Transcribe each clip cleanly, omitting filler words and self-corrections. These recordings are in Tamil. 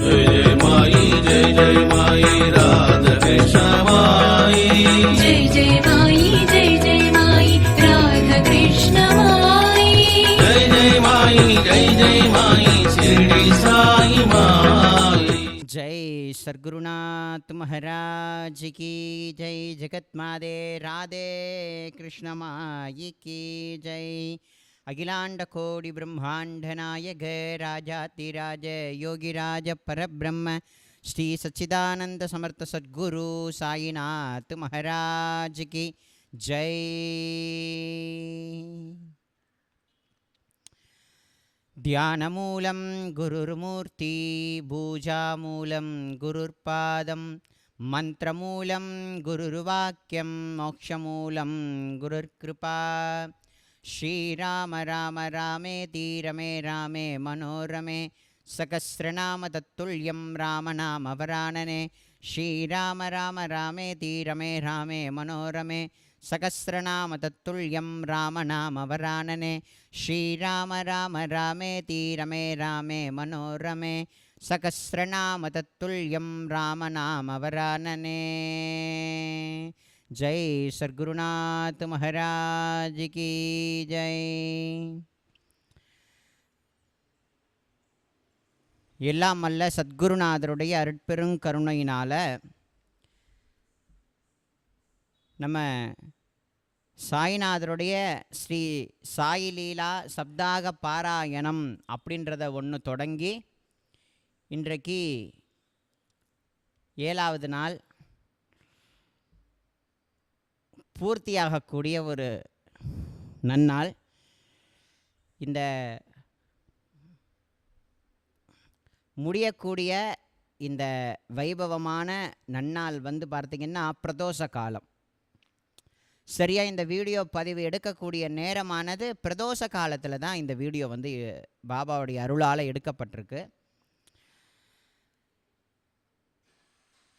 जय जय माई राधा कृष्ण माई जय जय माई राधा कृष्ण माई जय माई शिरडी साई माई। जय सद्गुरुनाथ महाराज की जय। जगत माते राधे कृष्ण माई की जय। अखिलांड कोटि ब्रह्मांड नायक राजातिराज योगिराज परब्रह्म श्री सच्चिदानंद समर्थ सद्गुरु साईनाथ महाराज की जय। ध्यानमूलं गुरुर्मूर्ति पूजामूलं गुरुर्पादं मंत्रमूलं गुरुर्वाक्यं मोक्षमूलं गुरुर्कृपा। श्रीराम राम रामेति रमे रामे मनोरमे सहस्रनाम तत्तुल्यं रामनाम वरानने। श्रीराम राम रामेति रमे रामे मनोरमे सहस्रनाम तत्तुल्यं रामनाम वरानने। श्रीराम राम रामेति रमे रामे मनोरमे सहस्रनाम तत्तुल्यं रामनाम वरानने। जय सद्गुरुनाथ महाराज की जय। எல்லாம் அல்ல சத்குருநாதருடைய அருட்பெருங்கருணையினால் நம்ம சாய்நாதருடைய ஸ்ரீ சாயி லீலா சப்தாக பாராயணம் அப்படின்றத ஒன்று தொடங்கி இன்றைக்கு 7வது நாள் பூர்த்தியாகக்கூடிய ஒரு நன்னாள். இந்த முடியக்கூடிய இந்த வைபவமான நன்னாள் பார்த்திங்கன்னா பிரதோஷ காலம். சரியாக இந்த வீடியோ பதிவு எடுக்கக்கூடிய நேரமானது பிரதோஷ காலத்தில் தான் இந்த வீடியோ பாபாவுடைய அருளால் எடுக்கப்பட்டிருக்கு.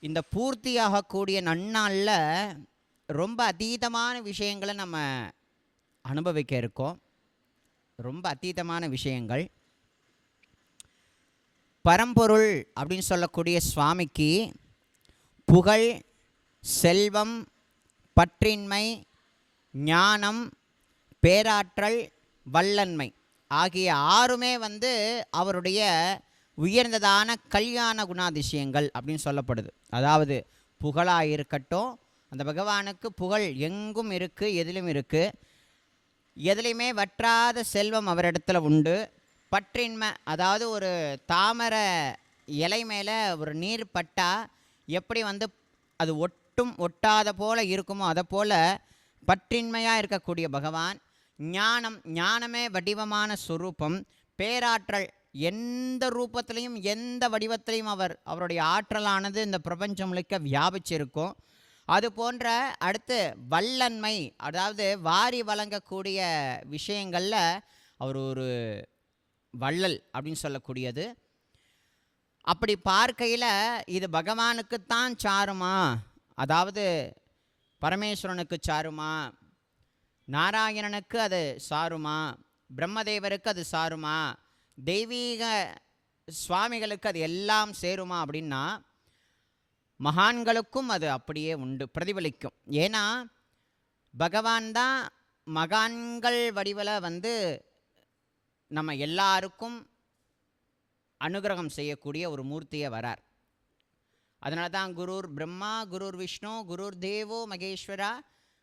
இந்த பூர்த்தியாகக்கூடிய நன்னாளில் ரொம்ப அதீதமான விஷயங்களை நம்ம அனுபவிக்க இருக்கோம். ரொம்ப அதீதமான விஷயங்கள். பரம்பொருள் அப்படின்னு சொல்லக்கூடிய சுவாமிக்கு புகழ், செல்வம், பற்றின்மை, ஞானம், பேராற்றல், வல்லன்மை ஆகிய 6மே அவருடைய உயர்ந்ததான கல்யாண குணாதிசயங்கள் அப்படின்னு சொல்லப்படுது. அதாவது புகழாக இருக்கட்டும், அந்த பகவானுக்கு புகழ் எங்கும் இருக்குது, எதிலும் இருக்குது. எதுலேயுமே வற்றாத செல்வம் அவரிடத்துல உண்டு. பற்றின்மை, அதாவது ஒரு தாமரை இலை மேலே ஒரு நீர் பட்டால் எப்படி அது ஒட்டும் ஒட்டாத போல் இருக்குமோ அதை போல் பற்றின்மையாக இருக்கக்கூடிய பகவான். ஞானம், ஞானமே வடிவமான சுரூபம். பேராற்றல், எந்த ரூபத்திலையும் எந்த வடிவத்திலையும் அவருடைய ஆற்றலானது இந்த பிரபஞ்சம் முழுக்க வியாபிச்சிருக்கும். அது போன்ற அடுத்து வல்லன்மை, அதாவது வாரி வழங்கக்கூடிய விஷயங்களில் அவர் ஒரு வள்ளல் அப்படின்னு சொல்லக்கூடியது. அப்படி பார்க்கையில் இது பகவானுக்குத்தான் சாருமா, அதாவது பரமேஸ்வரனுக்கு சாருமா, நாராயணனுக்கு அது சாருமா, பிரம்மதேவருக்கு அது சாருமா, தெய்வீக சுவாமிகளுக்கு அது எல்லாம் சேருமா அப்படின்னா மகான்களுக்கும் அது அப்படியே உண்டு, பிரதிபலிக்கும். ஏன்னா பகவான் தான் மகான்கள் வடிவில் நம்ம எல்லாருக்கும் அனுகிரகம் செய்யக்கூடிய ஒரு மூர்த்தியை வரார். அதனால தான் குருர் பிரம்மா, குருர் விஷ்ணு, குருர் தேவோ மகேஸ்வரா,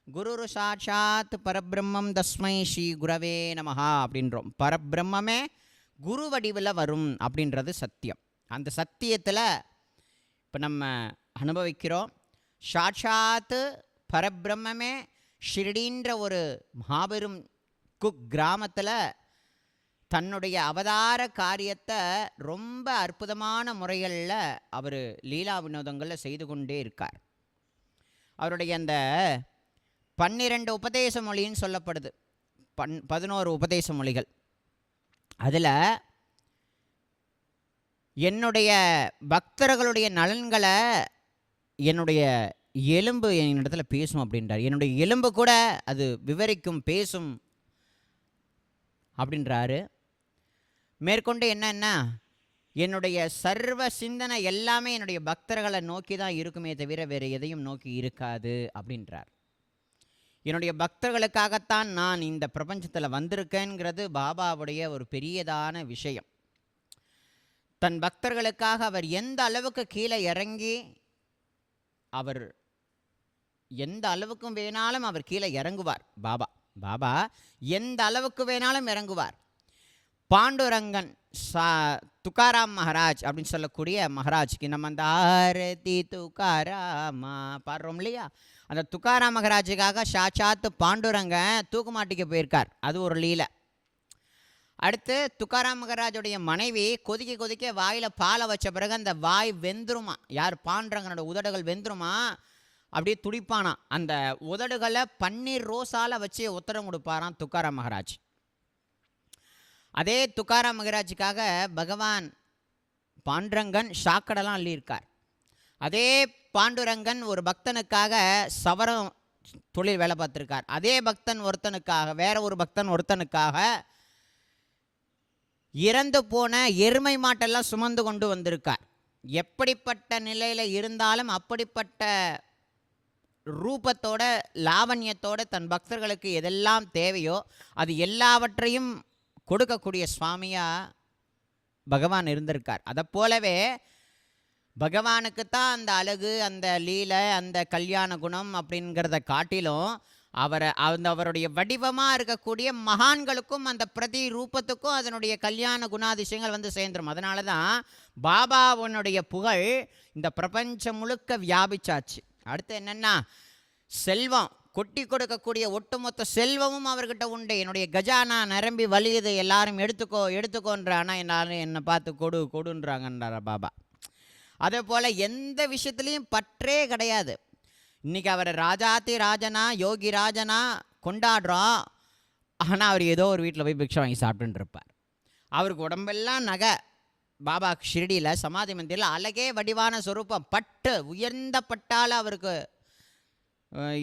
குருர் சாட்சாத் பரபிரம்மம் தஸ்மை ஸ்ரீ குரவே நமஹா அப்படின்றோம். பரபிரம்மே குரு வடிவில் வரும் அப்படின்றது சத்தியம். அந்த சத்தியத்தில் இப்போ நம்ம அனுபவிக்கிறோம். சாட்சாத் பரபிரம்மே ஷிரடின்ற ஒரு மாபெரும் கிராமத்தில் தன்னுடைய அவதார காரியத்தை ரொம்ப அற்புதமான முறைகளில் அவர் லீலா வினோதங்களில் செய்து கொண்டே இருக்கார். அவருடைய அந்த 12 உபதேச மொழின்னு சொல்லப்படுது. 11 உபதேச மொழிகள். அதில் என்னுடைய பக்தர்களுடைய நலன்களை என்னுடைய எலும்பு என்னிடத்துல பேசும் அப்படின்றார். என்னுடைய எலும்பு கூட அது விவரிக்கும், பேசும் அப்படின்றாரு. மேற்கொண்டு என்னன்னா என்னுடைய சர்வ சிந்தனை எல்லாமே என்னுடைய பக்தர்களை நோக்கி தான் இருக்குமே தவிர வேறு எதையும் நோக்கி இருக்காது அப்படின்றார். என்னுடைய பக்தர்களுக்காகத்தான் நான் இந்த பிரபஞ்சத்தில் வந்திருக்கேங்கிறது பாபாவுடைய ஒரு பெரியதான விஷயம். தன் பக்தர்களுக்காக அவர் எந்த அளவுக்கு கீழே இறங்கி, அவர் எந்த அளவுக்கும் வேணாலும் அவர் கீழே இறங்குவார். பாபா எந்த அளவுக்கு வேணாலும் இறங்குவார். பாண்டுரங்கன் துக்காராம் மகாராஜ் அப்படின்னு சொல்லக்கூடிய மகாராஜ்க்கு நம்ம அந்த ஆரதி துக்காராமா பாடுறோம் இல்லையா, அந்த துக்காராம் மகாராஜுக்காக சாட்சாத்து பாண்டுரங்கன் தூக்குமாட்டிக்க போயிருக்கார். அது ஒரு லீலை. அடுத்து துக்காராம் மகாராஜுடைய மனைவி கொதிக்க வாயில் பாலை வச்ச பிறகு அந்த வாய் வெந்துருமா. யார்? பாண்டுரங்கனோட உதடுகள் வெந்துருமா, அப்படியே துடிப்பானா. அந்த உதடுகளை பன்னீர் ரோஸால் வச்சு உத்தரம் கொடுப்பாராம் துக்காராம் மகாராஜ். அதே துக்காராம் மகாராஜுக்காக பகவான் பாண்டுரங்கன் சாக்கடெல்லாம் அள்ளியிருக்கார். அதே பாண்டுரங்கன் ஒரு பக்தனுக்காக சவரம் தொழில் வேலை பார்த்துருக்கார். அதே பக்தன் ஒருத்தனுக்காக, வேற ஒரு பக்தன் ஒருத்தனுக்காக இறந்து போன எருமை மாட்டெல்லாம் சுமந்து கொண்டு வந்திருக்கார். எப்படிப்பட்ட நிலையில் இருந்தாலும் அப்படிப்பட்ட ரூபத்தோட லாவண்யத்தோட தன் பக்தர்களுக்கு எதெல்லாம் தேவையோ அது எல்லாவற்றையும் கொடுக்கக்கூடிய சுவாமியா பகவான் இருந்திருக்கார். அதை போலவே பகவானுக்கு தான் அந்த அழகு, அந்த லீலை, அந்த கல்யாண குணம் அப்படிங்கிறத காட்டிலும் அவருடைய வடிவமாக இருக்கக்கூடிய மகான்களுக்கும் அந்த பிரதி ரூபத்துக்கும் அதனுடைய கல்யாண குணாதிசயங்கள் வந்து சேர்ந்துடும். அதனால தான் பாபாவுனுடைய புகழ் இந்த பிரபஞ்சம் முழுக்க வியாபிச்சாச்சு. அடுத்து என்னென்னா, செல்வம் கொட்டி கொடுக்கக்கூடிய ஒட்டுமொத்த செல்வமும் அவர்கிட்ட உண்டு. என்னுடைய கஜானா நிரம்பி வலியுது, எல்லாரும் எடுத்துக்கோன்ற, ஆனால் எல்லாரும் என்னை பார்த்து கொடுன்றாங்கன்றார் பாபா. அதே போல் எந்த விஷயத்துலையும் பற்றே கிடையாது. இன்றைக்கி அவரை ராஜாத்தி ராஜனா, யோகி ராஜனா கொண்டாடுறோம். ஆனால் அவர் ஏதோ ஒரு வீட்டில் போய் பிக்ஷை வாங்கி சாப்பிட்டுன்னு இருப்பார். அவருக்கு உடம்பெல்லாம் நகை. பாபா ஷிரடியில் சமாதி மந்திரில் அழகே வடிவான சொரூபம், பட்டு உயர்ந்த பட்டால் அவருக்கு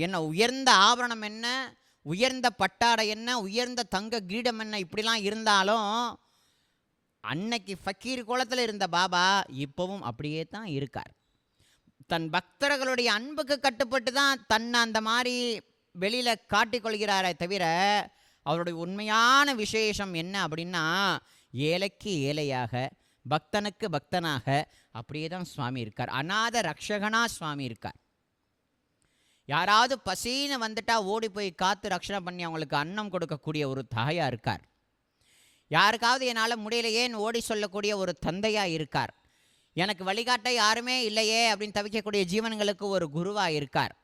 என்ன உயர்ந்த ஆபரணம் என்ன, உயர்ந்த பட்டாடை என்ன, உயர்ந்த தங்க கிரீடம் என்ன, இப்படிலாம் இருந்தாலும் அன்னைக்கு ஃபக்கீர் கோலத்தில் இருந்த பாபா இப்போவும் அப்படியே தான் இருக்கார். தன் பக்தர்களுடைய அன்புக்கு கட்டுப்பட்டு தான் தன்னை அந்த மாதிரி வெளியில் காட்டிக்கொள்கிறாரே தவிர அவருடைய உண்மையான விசேஷம் என்ன அப்படின்னா, ஏழைக்கு ஏழையாக, பக்தனுக்கு பக்தனாக அப்படியே தான் சுவாமி இருக்கார். அநாத ரக்ஷகனா சுவாமி இருக்கார். யாராவது பசின்னு வந்துட்டா ஓடி போய் காத்து ரக்ஷணை பண்ணி அவங்களுக்கு அன்னம் கொடுக்கக்கூடிய ஒரு தாயா இருக்கார். யாருக்காவது என்னால் முடியலையேன்னு ஓடி சொல்லக்கூடிய ஒரு தந்தையா இருக்கார். எனக்கு வழிகாட்ட யாருமே இல்லையே அப்படின்னு தவிக்கக்கூடிய ஜீவன்களுக்கு ஒரு குருவாக இருக்கார்.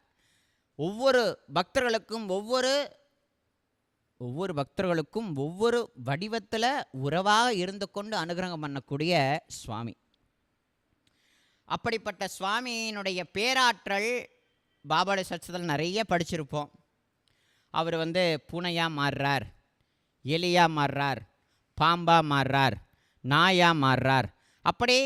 ஒவ்வொரு பக்தர்களுக்கும் ஒவ்வொரு வடிவத்தில் உறவாக இருந்து கொண்டு அனுகிரகம் பண்ணக்கூடிய சுவாமி. அப்படிப்பட்ட சுவாமியினுடைய பேராற்றல் பாபாவுடைய சச்சத்தில் நிறைய படிச்சிருப்போம். அவர் பூனையாக மாறுறார், எலியாக மாறுறார், பாம்பாக மாறுறார், நாயாக மாறுறார். அப்படி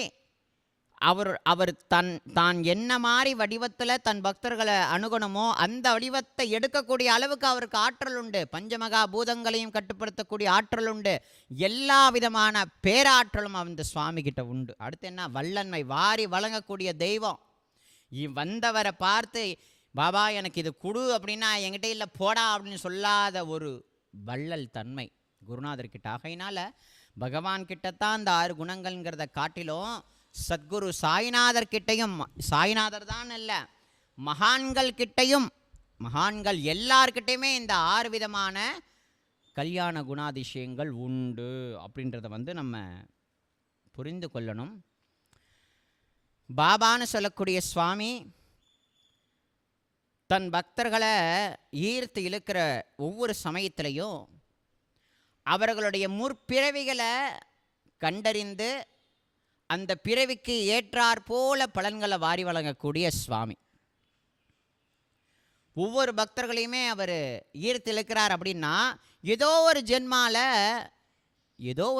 அவர் தான் என்ன மாதிரி வடிவத்தில் தன் பக்தர்களை அணுகணுமோ அந்த வடிவத்தை எடுக்கக்கூடிய அளவுக்கு அவருக்கு ஆற்றல் உண்டு. பஞ்சமகா பூதங்களையும் கட்டுப்படுத்தக்கூடிய ஆற்றல் உண்டு. எல்லா விதமான பேராற்றலும் அந்த சுவாமி கிட்ட உண்டு. அடுத்து என்ன, வல்லன்மை, வாரி வழங்கக்கூடிய தெய்வம். வந்தவரை பார்த்து பாபா எனக்கு இது கொடு அப்படின்னா என்கிட்ட இல்லை போடா அப்படின்னு சொல்லாத ஒரு வள்ளல் தன்மை குருநாதர்கிட்ட. ஆகையினால பகவான் கிட்டத்தான் அந்த 6 குணங்கள்ங்கிறத காட்டிலும் சத்குரு சாய்நாதர் கிட்டையும், சாய்நாதர் தான் இல்லை மகான்கள் கிட்டையும், மகான்கள் எல்லார்கிட்டையுமே இந்த 6 விதமான கல்யாண குணாதிசயங்கள் உண்டு அப்படின்றத நம்ம புரிந்து கொள்ளணும். பாபான்னு சொல்லக்கூடிய சுவாமி தன் பக்தர்களை ஈர்த்து இழுக்கிற ஒவ்வொரு சமயத்திலையும் அவர்களுடைய முற்பிறவிகளை கண்டறிந்து அந்த பிறவிக்கு ஏற்றாற் போல பலன்களை வாரி வழங்கக்கூடிய சுவாமி. ஒவ்வொரு பக்தர்களையுமே அவர் ஈர்த்து இழுக்கிறார் அப்படின்னா ஏதோ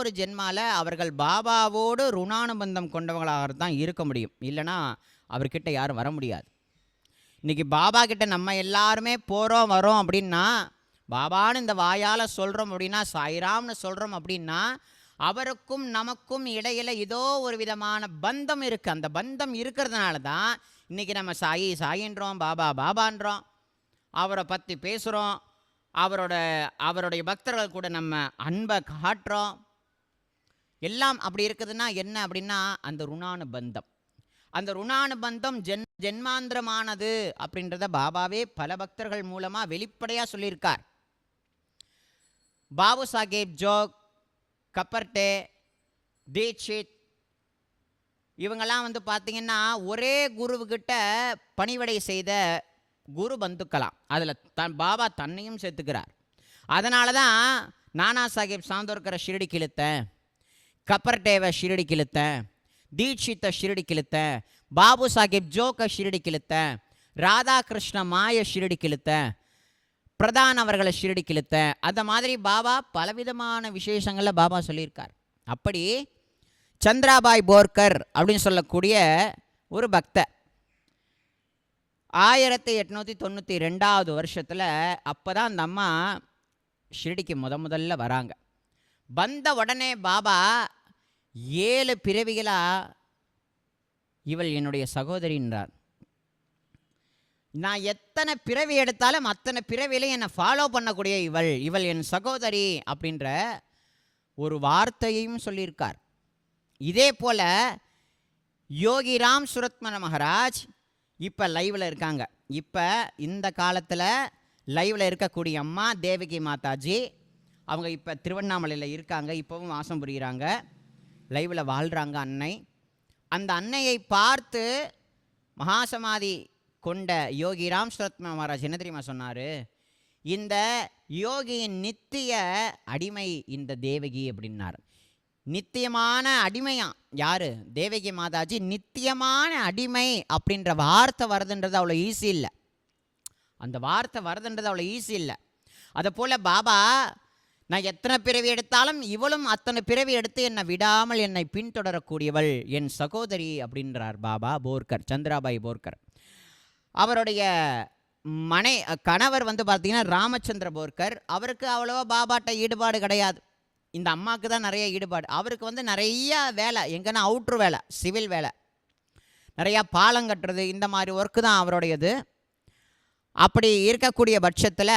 ஒரு ஜென்மால அவர்கள் பாபாவோடு ருணானுபந்தம் கொண்டவங்களாக தான் இருக்க முடியும். இல்லைனா அவர்கிட்ட யாரும் வர முடியாது. இன்றைக்கி பாபா கிட்ட நம்ம எல்லாருமே போகிறோம் வரோம் அப்படின்னா, பாபான்னு இந்த வாயால் சொல்கிறோம் அப்படின்னா, சாய்ராம்னு சொல்கிறோம் அப்படின்னா, அவருக்கும் நமக்கும் இடையில ஏதோ ஒரு விதமான பந்தம் இருக்குது. அந்த பந்தம் இருக்கிறதுனால தான் இன்றைக்கி நம்ம சாயி சாயின்றோம், பாபா பாபான்றோம், அவரை பற்றி பேசுகிறோம், அவருடைய பக்தர்கள் கூட நம்ம அன்பை காட்டுறோம். எல்லாம் அப்படி இருக்குதுன்னா என்ன அப்படின்னா அந்த ருணானுபந்தம். அந்த ருணானுபந்தம் ஜென்மாந்திரமானது அப்படின்றத பாபாவே பல பக்தர்கள் மூலமாக வெளிப்படையாக சொல்லியிருக்கார். பாபு சாஹேப் ஜோக், கப்பர்டே, தீட்சித் இவங்கெல்லாம் வந்து பார்த்திங்கன்னா ஒரே குருவுக்கிட்ட பணிவிடை செய்த குரு பந்துக்கலாம். அதில் பாபா தன்னையும் சேர்த்துக்கிறார். அதனால தான் நானா சாஹேப் சாந்தோர்கரை ஷிரடிக்கு இழுத்தேன், கப்பர்டேவை ஷிரடிக்கு இழுத்தேன், தீட்சித்தை ஷிரடிக்கு இழுத்தேன், பாபு சாஹேப் ஜோக்கை ஷிரடிக்கு இழுத்தேன், ராதாகிருஷ்ண மாய ஷிரடிக்கு இழுத்தேன், பிரதான் அவர்களை ஷிரடிக்கு இழுத்தேன். அந்த மாதிரி பாபா பலவிதமான விசேஷங்களில் பாபா சொல்லியிருக்கார். அப்படி சந்திராபாய் போர்கர் அப்படின்னு சொல்லக்கூடிய ஒரு பக்தர் 1892 வருஷத்தில் அப்போ தான் அந்த அம்மா ஷிரடிக்கு முதல்ல வராங்க. வந்த உடனே பாபா 7 பிறவிகளாக இவள் என்னுடைய சகோதரின்றார். நான் எத்தனை பிறவி எடுத்தாலும் அத்தனை பிறவியிலையும் என்னை ஃபாலோ பண்ணக்கூடிய இவள் என் சகோதரி அப்படின்ற ஒரு வார்த்தையையும் சொல்லியிருக்கார். இதே போல் யோகி ராம் சுரத்மன மகாராஜ் இப்போ லைவில் இருக்காங்க. இப்போ இந்த காலத்தில் லைவில் இருக்கக்கூடிய அம்மா தேவகி மாதாஜி அவங்க இப்போ திருவண்ணாமலையில் இருக்காங்க. இப்போவும் வாசம் புரிகிறாங்க, லைவில் வாழ்கிறாங்க அன்னை. அந்த அன்னையை பார்த்து மகாசமாதி கொண்ட யோகி ராம் சுரத்மன மகாராஜ் என்ன தெரியுமா சொன்னார்? இந்த யோகியின் நித்திய அடிமை இந்த தேவகி அப்படின்னார். நித்தியமான அடிமையா யார்? தேவகி மாதாஜி. நித்தியமான அடிமை அப்படின்ற வார்த்தை வருதுன்றது அவ்வளோ ஈஸி இல்லை. அந்த வார்த்தை வருதுன்றது அவ்வளோ ஈஸி இல்லை. அதை போல் பாபா நான் எத்தனை பிறவி எடுத்தாலும் இவளும் அத்தனை பிறவி எடுத்து என்னை விடாமல் என்னை பின்தொடரக்கூடியவள் என் சகோதரி அப்படின்றார் பாபா போர்கர், சந்திராபாய் போர்கர். அவருடைய கணவர் வந்து பார்த்திங்கன்னா ராமச்சந்திர போர்கர். அவருக்கு அவ்வளோவா பாபாட்ட ஈடுபாடு கிடையாது. இந்த அம்மாவுக்கு தான் நிறைய ஈடுபாடு. அவருக்கு வந்து நிறைய வேலை, எங்கன்னா அவுட்ரு வேலை, சிவில் வேலை, நிறையா பாலம் கட்டுறது, இந்த மாதிரி ஒர்க்கு தான் அவருடையது. அப்படி இருக்கக்கூடிய பட்சத்தில்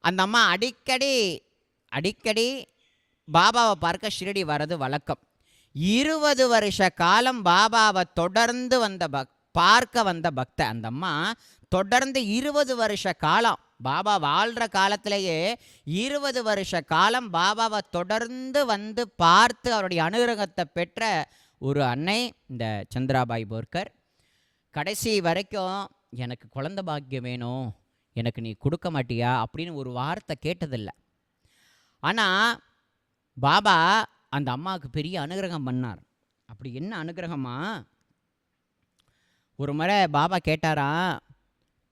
அந்த அம்மா அடிக்கடி பாபாவை பார்க்க ஷிரடி வர்றது வழக்கம். 20 வருஷ காலம் பாபாவை தொடர்ந்து பார்க்க வந்த பக்த அந்த அம்மா தொடர்ந்து 20 வருஷ காலம் பாபா வாழ்கிற காலத்திலேயே 20 வருஷ காலம் பாபாவை தொடர்ந்து வந்து பார்த்து அவருடைய அனுகிரகத்தை பெற்ற ஒரு அன்னை இந்த சந்திராபாய் போர்கர். கடைசி வரைக்கும் எனக்கு குழந்தை பாக்கியம் வேணும், எனக்கு நீ கொடுக்க மாட்டியா அப்படின்னு ஒரு வார்த்தை கேட்டதில்லை. ஆனால் பாபா அந்த அம்மாவுக்கு பெரிய அனுகிரகம் பண்ணார். அப்படி என்ன அனுகிரகமா? ஒரு முறை பாபா கேட்டாராம்,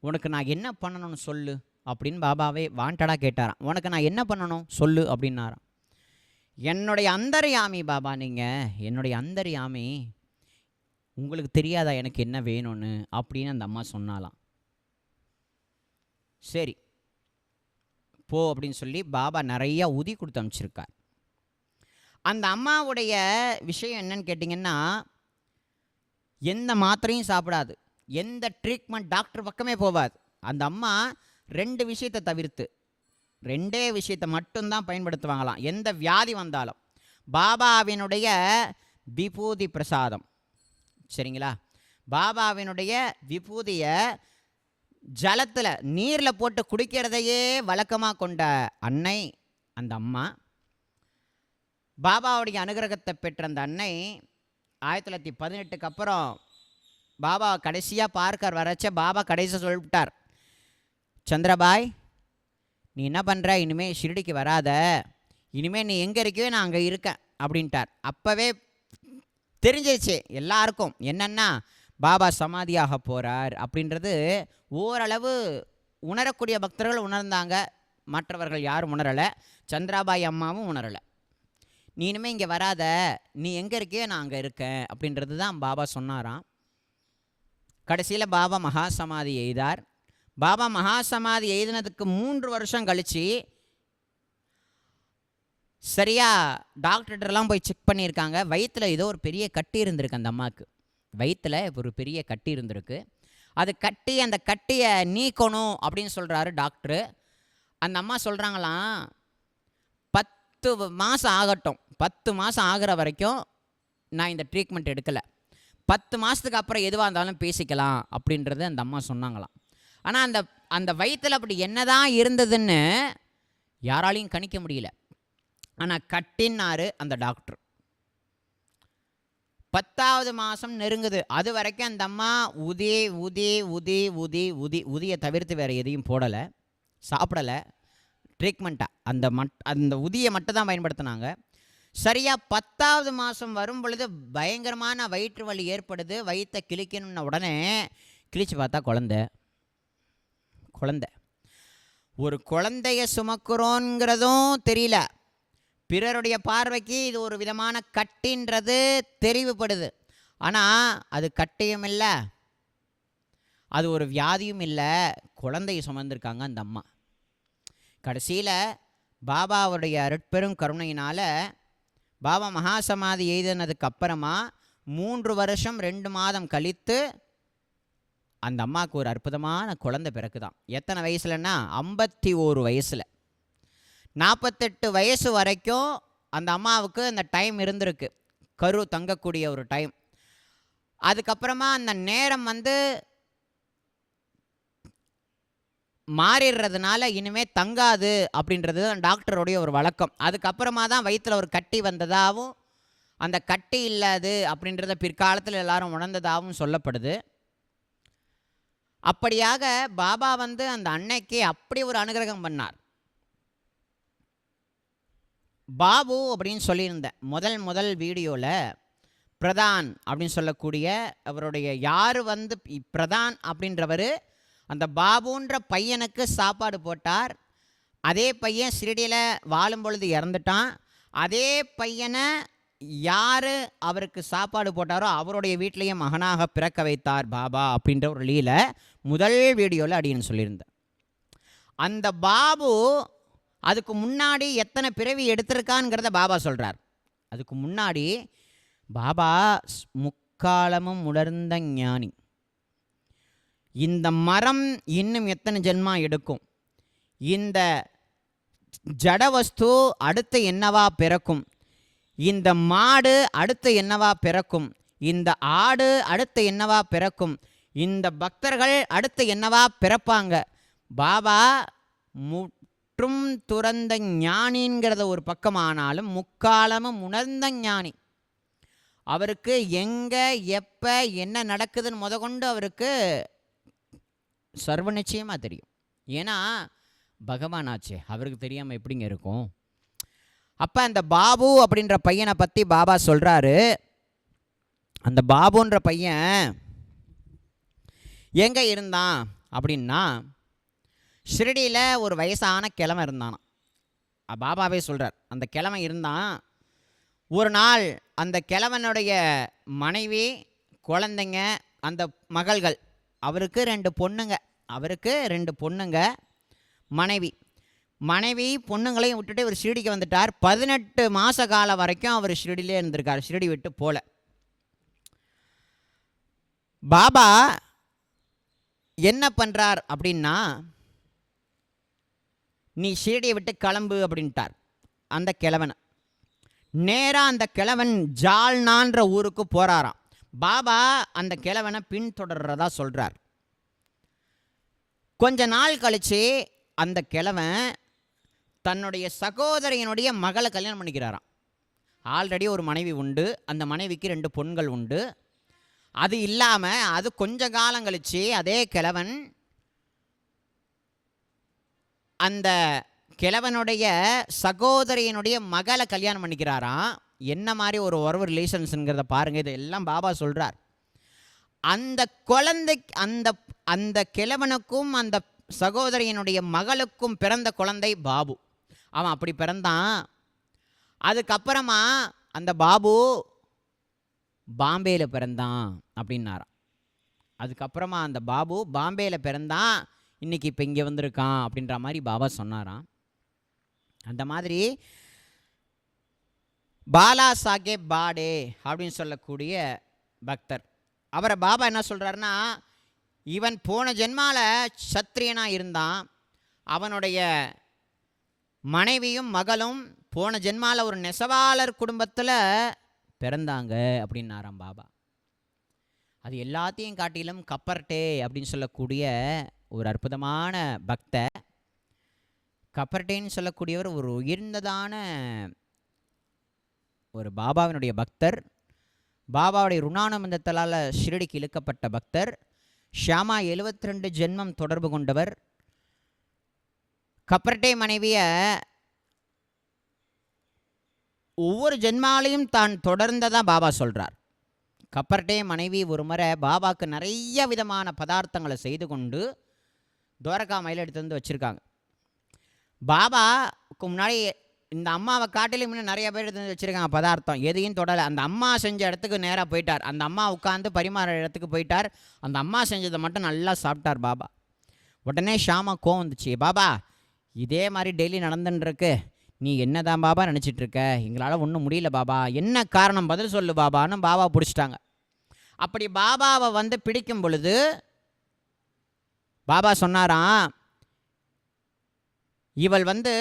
உனக்கு நான் என்ன பண்ணணும்னு சொல்லு அப்படின்னு பாபாவே வாண்டடாக கேட்டாராம். உனக்கு நான் என்ன பண்ணணும் சொல்லு அப்படின்னாராம். என்னுடைய அந்தர்யாமி பாபா, நீங்கள் என்னுடைய அந்தர்யாமி, உங்களுக்கு தெரியாதா எனக்கு என்ன வேணும்னு அப்படின்னு அந்த அம்மா சொன்னாலாம். சரி போ அப்படின்னு சொல்லி பாபா நிறையா உதி கொடுத்து அனுப்பிச்சிருக்கார். அந்த அம்மாவுடைய விஷயம் என்னன்னு கேட்டிங்கன்னா, எந்த மாத்திரையும் சாப்பிடாது, எந்த ட்ரீட்மெண்ட் டாக்டர் பக்கமே போகாது. அந்த அம்மா 2 விஷயத்தை தவிர்த்து 2 விஷயத்தை மட்டும்தான் பயன்படுத்துவாங்களாம் எந்த வியாதி வந்தாலும். பாபாவினுடைய விபூதி பிரசாதம், சரிங்களா? பாபாவினுடைய விபூதியை ஜலத்தில் நீரில் போட்டு குடிக்கிறதையே வழக்கமாக கொண்ட அன்னை அந்த அம்மா. பாபாவுடைய அனுகிரகத்தை பெற்ற அந்த அன்னை 1918 அப்புறம் பாபா கடைசியாக பார்க்க வரச்ச பாபா கடைசியாக சொல்லிவிட்டார், சந்திரபாய் நீ என்ன பண்ணுற, இனிமேல் ஷிரடிக்கு வராத, இனிமேல் நீ எங்கே இருக்கியோ நான் அங்கே இருக்கேன் அப்படின்ட்டார். அப்போவே தெரிஞ்சிச்சு எல்லாருக்கும் என்னென்னா பாபா சமாதியாக போகிறார் அப்படின்றது. ஓரளவு உணரக்கூடிய பக்தர்கள் உணர்ந்தாங்க, மற்றவர்கள் யாரும் உணரலை. சந்திராபாய் அம்மாவும் உணரலை. நீ இனிமேல் இங்கே வராத, நீ எங்கே இருக்கியோ நான் அங்கே இருக்கேன் அப்படின்றது தான் பாபா சொன்னாராம். கடைசியில் பாபா மகாசமாதி எய்தார். பாபா மகாசமாதி எய்தினதுக்கு 3 வருஷம் கழித்து சரியா டாக்டர்கிட்டலாம் போய் செக் பண்ணியிருக்காங்க. வயிற்றில் ஏதோ ஒரு பெரிய கட்டி இருந்திருக்கு அந்த அம்மாவுக்கு. வயிற்றில் ஒரு பெரிய கட்டி இருந்திருக்கு. அது கட்டி, அந்த கட்டியை நீக்கணும் அப்படின்னு சொல்கிறாரு டாக்டரு. அந்த அம்மா சொல்கிறாங்களாம், 10 மாதம் ஆகட்டும், 10 மாதம் ஆகிற வரைக்கும் நான் இந்த ட்ரீட்மெண்ட் எடுக்கலை, 10 மாதத்துக்கு அப்புறம் எதுவாக இருந்தாலும் பேசிக்கலாம் அப்படின்றது அந்த அம்மா சொன்னாங்களாம். ஆனால் அந்த அந்த வயிற்றில் அப்படி என்னதான் இருந்ததுன்னு யாராலையும் கணிக்க முடியல. ஆனால் கட்டின்னாரு அந்த டாக்டர். 10வது மாதம் நெருங்குது. அது வரைக்கும் அந்த அம்மா உதியை தவிர்த்து வேறு எதையும் போடலை, சாப்பிடலை. ட்ரீட்மெண்ட்டாக அந்த உதியை மட்டும் தான் பயன்படுத்தினாங்க. சரியாக 10வது மாதம் வரும் பொழுது பயங்கரமான வயிற்று வலி ஏற்படுது. வயிற்றை கிழிக்கணும்ன உடனே கிழிச்சு பார்த்தா குழந்தை. ஒரு குழந்தைய சுமக்கிறோங்கிறதும் தெரியல, பிறருடைய பார்வைக்கு இது ஒரு விதமான கட்டின்றது தெரிவுபடுது. ஆனால் அது கட்டியும் இல்லை, அது ஒரு வியாதியும் இல்லை, குழந்தையை சுமந்திருக்காங்க அந்த அம்மா. கடைசியில் பாபாவுடைய அருட்பெரும் கருணையினால் பாபா மகாசமாதி எய்தினதுக்கு அப்புறமா 3 வருஷம் 2 மாதம் கழித்து அந்த அம்மாவுக்கு ஒரு அற்புதமான குழந்தை பிறக்குதான். எத்தனை வயசுலன்னா 51 வயசில். 48 வயசு வரைக்கும் அந்த அம்மாவுக்கு அந்த டைம் இருந்திருக்கு, கரு தங்கக்கூடிய ஒரு டைம். அதுக்கப்புறமா அந்த நேரம் மாறிடுறதுனால இனிமேல் தங்காது அப்படின்றது தான் டாக்டருடைய ஒரு வழக்கம். அதுக்கப்புறமா தான் வயிற்றில் ஒரு கட்டி வந்ததாகவும் அந்த கட்டி இல்லாது அப்படின்றத பிற்காலத்தில் எல்லாரும் உணர்ந்ததாகவும் சொல்லப்படுது. அப்படியாக பாபா அந்த அன்னைக்கு அப்படி ஒரு அனுகிரகம் பண்ணார். பாபு அப்படின்னு சொல்லியிருந்தேன் முதல் வீடியோவில். பிரதான் அப்படின்னு சொல்லக்கூடிய அவருடைய யார் பிரதான் அப்படின்றவர் அந்த பாபுன்ற பையனுக்கு சாப்பாடு போட்டார். அதே பையன் ஷிரடியில் வாழும் பொழுது இறந்துட்டான். அதே பையனை யார் அவருக்கு சாப்பாடு போட்டாரோ அவருடைய வீட்டிலேயே மகனாக பிறக்க வைத்தார் பாபா அப்படின்ற ஒரு லீலை முதல் வீடியோவில் அப்படின்னு சொல்லியிருந்தேன். அந்த பாபு அதுக்கு முன்னாடி எத்தனை பிறவி எடுத்திருக்கான்ங்கிறத பாபா சொல்கிறார். அதுக்கு முன்னாடி பாபா முக்காலமும் உணர்ந்த ஞானி. இந்த மரம் இன்னும் எத்தனை ஜென்மா எடுக்கும், இந்த ஜடவஸ்து அடுத்து என்னவா பிறக்கும், இந்த மாடு அடுத்து என்னவா பிறக்கும், இந்த ஆடு அடுத்து என்னவா பிறக்கும், இந்த பக்தர்கள் அடுத்து என்னவா பிறப்பாங்க. பாபா முற்றும் துறந்த ஞானிங்கிறத ஒரு பக்கமானாலும் முக்காலமும் உணர்ந்த ஞானி. அவருக்கு எங்கே எப்போ என்ன நடக்குதுன்னு முதற்கொண்டு அவருக்கு சர்வ நிச்சயமாக தெரியும். ஏன்னா பகவான் ஆச்சே, அவருக்கு தெரியாமல் எப்படிங்க இருக்கும். அப்போ அந்த பாபு அப்படின்ற பையனை பற்றி பாபா சொல்கிறாரு. அந்த பாபுன்ற பையன் எங்கே இருந்தான் அப்படின்னா, ஷிரடியில் ஒரு வயசான கிழமை இருந்தானா. பாபாவே சொல்கிறார், அந்த கிழமை இருந்தான். ஒரு நாள் அந்த கிழவனுடைய மனைவி, குழந்தைங்க, அந்த மகள்கள், அவருக்கு 2 பொண்ணுங்க, மனைவி பொண்ணுங்களையும் விட்டுட்டு இவர் ஷிரடிக்கு வந்துட்டார். 18 மாத காலம் வரைக்கும் அவர் ஷிரடியிலே இருந்திருக்கார், ஷிரடி விட்டு போல. பாபா என்ன பண்ணுறார் அப்படின்னா, நீ ஷிரடியை விட்டு கிளம்பு அப்படின்ட்டார் அந்த கிழவனை. நேராக அந்த கிழவன் ஜால்னான்ற ஊருக்கு போகிறாராம். பாபா அந்த கிழவனை பின்தொடர்றதா சொல்கிறார். கொஞ்ச நாள் கழித்து அந்த கிழவன் தன்னுடைய சகோதரியினுடைய மகளை கல்யாணம் பண்ணிக்கிறாராம். ஆல்ரெடி ஒரு மனைவி உண்டு, அந்த மனைவிக்கு 2 பொண்கள் உண்டு. அது இல்லாமல் அது கொஞ்ச காலம் கழித்து அதே கிழவன் அந்த கிழவனுடைய சகோதரியினுடைய மகளை கல்யாணம் பண்ணிக்கிறாராம். என்ன மாதிரி ஒரு உறவு ரிலேஷன்ஸுங்கிறத பாருங்கள். இதெல்லாம் பாபா சொல்கிறார். அந்த குழந்தைக்கு அந்த கிழவனுக்கும் அந்த சகோதரியினுடைய மகளுக்கும் பிறந்த குழந்தை பாபு. அவன் அப்படி பிறந்தான். அதுக்கப்புறமா அந்த பாபு பாம்பேயில் பிறந்தான் அப்படின்னாராம். அதுக்கப்புறமா அந்த பாபு பாம்பேயில் பிறந்தான், இன்றைக்கி இப்போ இங்கே வந்திருக்கான் அப்படின்ற மாதிரி பாபா சொன்னாராம். அந்த மாதிரி பாலா சாஹேப் பாடே அப்படின்னு சொல்லக்கூடிய பக்தர். அவரை பாபா என்ன சொல்கிறாருன்னா, இவன் போன ஜென்மால சத்திரியனாக இருந்தான், அவனுடைய மனைவியும் மகளும் போன ஜென்மால ஒரு நெசவாளர் குடும்பத்தில் பிறந்தாங்க அப்படின்னாராம் பாபா. அது எல்லாத்தையும் காட்டிலும் கப்பர்டே அப்படின்னு சொல்லக்கூடிய ஒரு அற்புதமான பக்தர். கப்பர்டேன்னு சொல்லக்கூடியவர் ஒரு உயர்ந்ததான ஒரு பாபாவினுடைய பக்தர். பாபாவுடைய ருணானுபந்தத்தால் ஷிரடிக்கு இழுக்கப்பட்ட பக்தர். ஷியாமா 72 ஜென்மம் தொடர்பு கொண்டவர். கப்பர்டே மனைவியை ஒவ்வொரு ஜென்மாலையும் தான் தொடர்ந்ததான் பாபா சொல்கிறார். கப்பர்டே மனைவி ஒரு முறை பாபாவுக்கு நிறைய விதமான பதார்த்தங்களை செய்து கொண்டு துவாரகாமையில் எடுத்து வந்து வச்சுருக்காங்க. பாபாவுக்கு முன்னாடி இந்த அம்மாவை காட்டிலும் இன்னும் நிறைய பேர் எடுத்து வந்து வச்சுருக்காங்க பதார்த்தம், எதையும் தொடலை. அந்த அம்மா செஞ்ச இடத்துக்கு நேராக போயிட்டார். அந்த அம்மா உட்காந்து பரிமாற இடத்துக்கு போயிட்டார். அந்த அம்மா செஞ்சதை மட்டும் நல்லா சாப்பிட்டார் பாபா. உடனே ஷாமா கோவம் வந்துச்சு, பாபா இதே மாதிரி டெய்லி நடந்துன்னு நீ என்னதான் பாபா நினச்சிட்ருக்க, எங்களால் ஒன்றும் முடியல பாபா, என்ன காரணம் பதில் சொல்லு பாபான்னு பாபா பிடிச்சிட்டாங்க. அப்படி பாபாவை வந்து பிடிக்கும் பொழுது பாபா சொன்னாராம், இவள் வந்து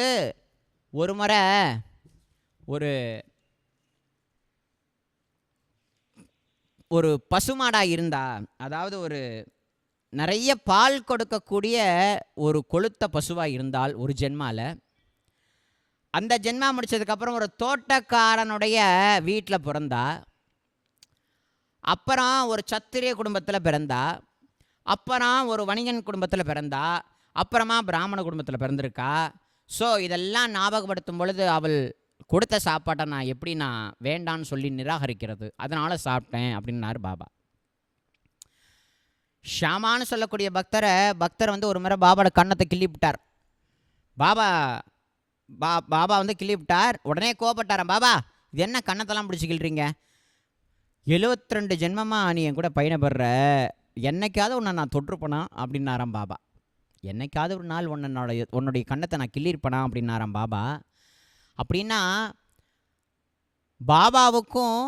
ஒரு முறை ஒரு பசுமாடாக இருந்தா, அதாவது ஒரு நிறைய பால் கொடுக்கக்கூடிய ஒரு கொழுத்த பசுவாக இருந்தால் ஒரு ஜென்மாவில். அந்த ஜென்மா முடித்ததுக்கப்புறம் ஒரு தோட்டக்காரனுடைய வீட்டில் பிறந்தா, அப்புறம் ஒரு சத்திரிய குடும்பத்தில் பிறந்தா, அப்புறம் ஒரு வணிகன் குடும்பத்தில் பிறந்தா, அப்புறமா பிராமண குடும்பத்தில் பிறந்திருக்கா. ஸோ இதெல்லாம் ஞாபகப்படுத்தும் பொழுது அவள் கொடுத்த சாப்பாட்டை நான் எப்படி நான் வேண்டான்னு சொல்லி நிராகரிக்கிறது, அதனால் சாப்பிட்டேன் அப்படின்னாரு பாபா. ஷாமான்னு சொல்லக்கூடிய பக்தர் வந்து ஒரு முறை பாபாவோட கண்ணத்தை கிள்ளி விட்டார். பாபா வந்து கிள்ளி விட்டார். உடனே கோபப்பட்டாராம், பாபா இது என்ன கண்ணத்தெல்லாம் பிடிச்சி கிள்றீங்க, 72 ஜென்மமாக நீ என் கூட பயணப்படுற, என்னைக்காவது உன்னை நான் தொற்றுப்பனா அப்படின்னாராம் பாபா. என்னைக்காவது ஒரு நாள் உன்னுடைய கண்ணத்தை நான் கிள்ளியிருப்பனா அப்படின்னாராம் பாபா. அப்படின்னா பாபாவுக்கும்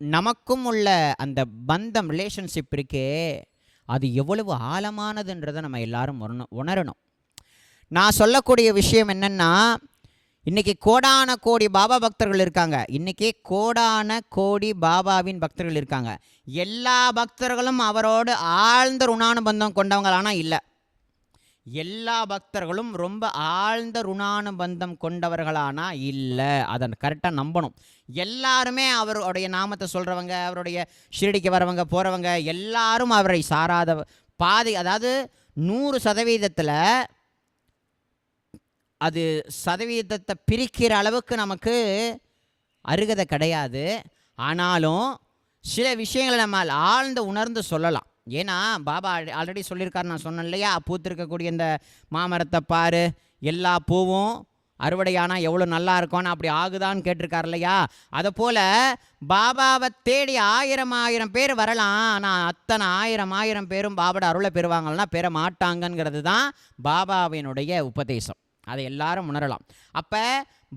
நமக்கும் உள்ள அந்த பந்தம், ரிலேஷன்ஷிப் இருக்கே, அது எவ்வளவு ஆழமானதுன்றதை நம்ம எல்லாரும் உணரணும். நான் சொல்லக்கூடிய விஷயம் என்னென்னா, இன்றைக்கி கோடான கோடி பாபா பக்தர்கள் இருக்காங்க. இன்றைக்கி கோடான கோடி பாபாவின் பக்தர்கள் இருக்காங்க. எல்லா பக்தர்களும் அவரோடு ஆழ்ந்த ருணானுபந்தம் கொண்டவங்களானா இல்லை. எல்லா பக்தர்களும் ரொம்ப ஆழ்ந்த ருணானுபந்தம் கொண்டவர்களானா இல்லை. அதை கரெக்டாக நம்பணும். எல்லாருமே அவருடைய நாமத்தை சொல்கிறவங்க, அவருடைய ஷிரடிக்கு வரவங்க போகிறவங்க எல்லாரும் அவரை சாராத பாதி, அதாவது 100% அது சதவீதத்தை பிரிக்கிற அளவுக்கு நமக்கு அருகதை கிடையாது. ஆனாலும் சில விஷயங்களை நம்ம ஆழ்ந்து உணர்ந்து சொல்லலாம். ஏன்னா பாபா ஆல்ரெடி சொல்லியிருக்காரு, நான் சொன்னேன் இல்லையா, பூத்திருக்கக்கூடிய இந்த மாமரத்தை பாரு, எல்லா பூவும் அறுவடையானா எவ்வளோ நல்லா இருக்கும்னு அப்படி ஆகுதான்னு கேட்டிருக்கார் இல்லையா. அதை போல் பாபாவை தேடி 1000 பேர் வரலாம், ஆனால் அத்தனை 1000 பேரும் பாபாவோட அருளை பெறுவாங்கன்னா பெற மாட்டாங்கங்கிறது தான் பாபாவினுடைய உபதேசம். அதை எல்லாரும் உணரலாம். அப்போ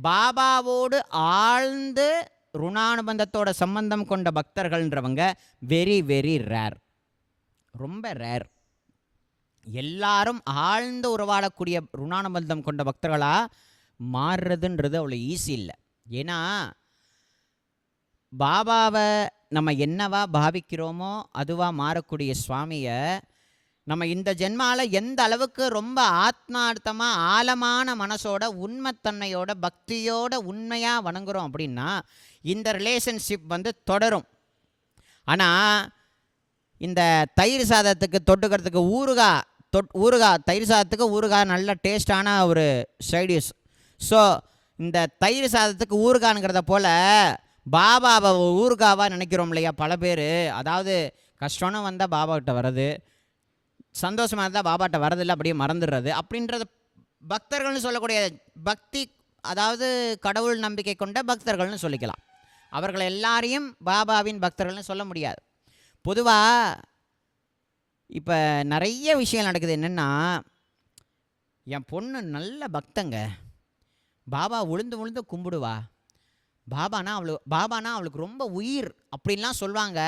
பாபாவோடு ஆழ்ந்து ருணானுபந்தத்தோட சம்பந்தம் கொண்ட பக்தர்கள்ன்றவங்க வெரி வெரி ரேர், ரொம்ப ரேர். எல்லாரும் ஆழ்ந்து உறவாடக்கூடிய ருணானுபந்தம் கொண்ட பக்தர்களாக மாறுறதுன்றது அவ்வளோ ஈஸி இல்லை. ஏன்னா பாபாவை நம்ம என்னவா பாவிக்கிறோமோ அதுவாக மாறக்கூடிய சுவாமியை நம்ம இந்த ஜென்மாவில் எந்த அளவுக்கு ரொம்ப ஆத்மார்த்தமாக ஆழமான மனசோட உண்மைத்தன்மையோட பக்தியோட உண்மையாக வணங்குறோம் அப்படின்னா இந்த ரிலேஷன்ஷிப் வந்து தொடரும். ஆனால் இந்த தயிர் சாதத்துக்கு தொட்டுக்கிறதுக்கு ஊறுகாய் தயிர் சாதத்துக்கு ஊறுகாய் நல்ல டேஸ்டான ஒரு சைடிஷ். ஸோ இந்த தயிர் சாதத்துக்கு ஊறுகாய்ங்கிறத போல் பாபாவை ஊறுகாவாக நினைக்கிறோம் இல்லையா பல பேர். அதாவது கஷ்டம்னு வந்தால் பாபாக்கிட்ட வர்றது, சந்தோஷமாக இருந்தால் பாபாட்ட வரதில்லை, அப்படியே மறந்துடுறது அப்படின்றது பக்தர்கள்னு சொல்லக்கூடிய பக்தி, அதாவது கடவுள் நம்பிக்கை கொண்ட பக்தர்கள்னு சொல்லிக்கலாம். அவர்கள் எல்லாரையும் பாபாவின் பக்தர்கள்னு சொல்ல முடியாது. பொதுவாக இப்போ நிறைய விஷயம் நடக்குது. என்னென்னா, என் பொண்ணு நல்ல பக்தங்க, பாபா உளுந்து கும்பிடுவா, பாபானா அவளுக்கு ரொம்ப உயிர் அப்படின்லாம் சொல்லுவாங்க.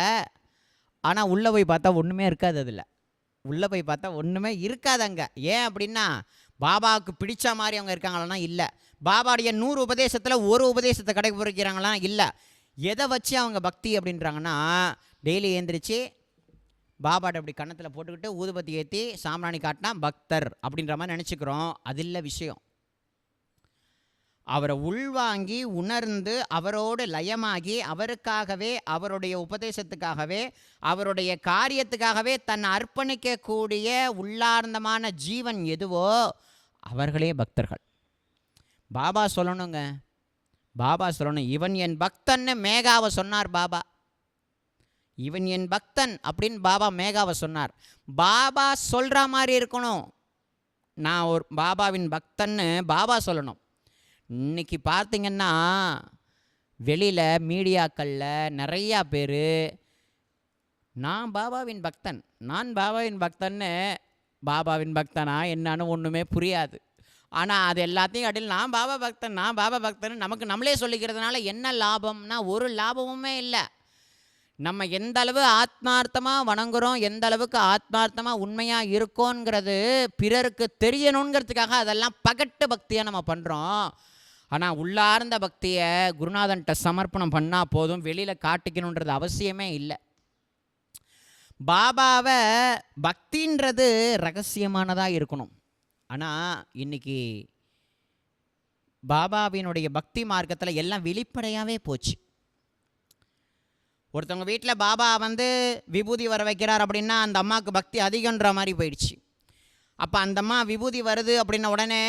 ஆனால் உள்ளே போய் பார்த்தா ஒன்றுமே இருக்காது. அதில் உள்ளே போய் பார்த்தா ஒன்றுமே இருக்காது அங்கே. ஏன் அப்படின்னா பாபாவுக்கு பிடிச்ச மாதிரி அவங்க இருக்காங்களான்னா இல்லை. பாபாவுடைய 100 உபதேசத்தில் ஒரு உபதேசத்தை கடைபிடிக்கிறாங்களா இல்லை. எதை வச்சு அவங்க பக்தி அப்படின்றாங்கன்னா, டெய்லி ஏந்திரிச்சு பாபாட்ட அப்படி கன்னத்தில் போட்டுக்கிட்டு ஊதுபத்தி ஏற்றி சாம்பிராணி காட்டினா பக்தர் அப்படின்ற மாதிரி நினச்சிக்கிறோம். அது இல்லை விஷயம். அவரை உள்வாங்கி உணர்ந்து அவரோடு லயமாகி அவருக்காகவே, அவருடைய உபதேசத்துக்காகவே, அவருடைய காரியத்துக்காகவே தன்னை அர்ப்பணிக்கக்கூடிய உள்ளார்ந்தமான ஜீவன் எதுவோ அவர்களே பக்தர்கள். பாபா சொல்லணுங்க, பாபா சொல்லணும். இவன் என் பக்தன்னு மேகாவை சொன்னார் பாபா. இவன் என் பக்தன் அப்படின்னு பாபா மேகாவை சொன்னார். பாபா சொல்கிற மாதிரி இருக்கணும். நான் ஒரு பாபாவின் பக்தன்னு பாபா சொல்லணும். இன்றைக்கி பார்த்திங்கன்னா வெளியில் மீடியாக்களில் நிறையா பேர் நான் பாபாவின் பக்தன், நான் பாபாவின் பக்தன்னு, பாபாவின் பக்தனா என்னன்னு ஒன்றுமே புரியாது. ஆனால் அது எல்லாத்தையும் அடியில் நான் பாபா பக்தன், நான் பாபா பக்தன் நமக்கு நம்மளே சொல்லிக்கிறதுனால என்ன லாபம்னா ஒரு லாபமுமே இல்லை. நம்ம எந்த அளவு ஆத்மார்த்தமாக வணங்குறோம், எந்த அளவுக்கு ஆத்மார்த்தமாக உண்மையாக இருக்கோங்கிறது பிறருக்கு தெரியணுங்கிறதுக்காக அதெல்லாம் பகட்டு பக்தியாக நம்ம பண்ணுறோம். ஆனால் உள்ளார்ந்த பக்தியை குருநாதன்கிட்ட சமர்ப்பணம் பண்ணால் போதும், வெளியில் காட்டிக்கணுன்றது அவசியமே இல்லை. பாபாவை பக்தின்றது ரகசியமானதாக இருக்கணும். ஆனால் இன்றைக்கி பாபாவினுடைய பக்தி மார்க்கத்தில் எல்லாம் வெளிப்படையாகவே போச்சு. ஒருத்தவங்க வீட்டில் பாபா விபூதி வர வைக்கிறார் அப்படின்னா அந்த அம்மாவுக்கு பக்தி அதிகன்ற மாதிரி போயிடுச்சு. அப்போ அந்த அம்மா விபூதி வருது அப்படின்ன உடனே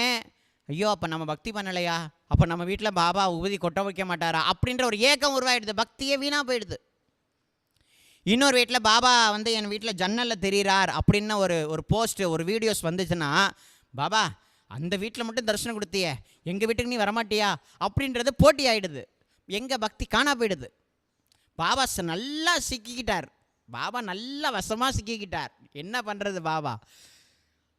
ஐயோ அப்போ நம்ம பக்தி பண்ணலையா, அப்போ நம்ம வீட்டில் பாபா விபூதி கொட்ட வைக்க மாட்டாரா அப்படின்ற ஒரு ஏக்கம் உருவாயிடுது. பக்தியே வீணாக போயிடுது. இன்னொரு வீட்டில் பாபா என் வீட்டில் ஜன்னலில் தெரிகிறார் அப்படின்னு ஒரு போஸ்ட்டு ஒரு வீடியோஸ் வந்துச்சுன்னா, பாபா அந்த வீட்டில் மட்டும் தரிசனம் கொடுத்தியே எங்கள் வீட்டுக்கு நீ வரமாட்டியா அப்படின்றது போட்டி ஆகிடுது. எங்கள் பக்தி காணா போயிடுது. பாபா நல்லா சிக்கிக்கிட்டார், பாபா நல்லா வசமாக சிக்கிக்கிட்டார். என்ன பண்ணுறது பாபா?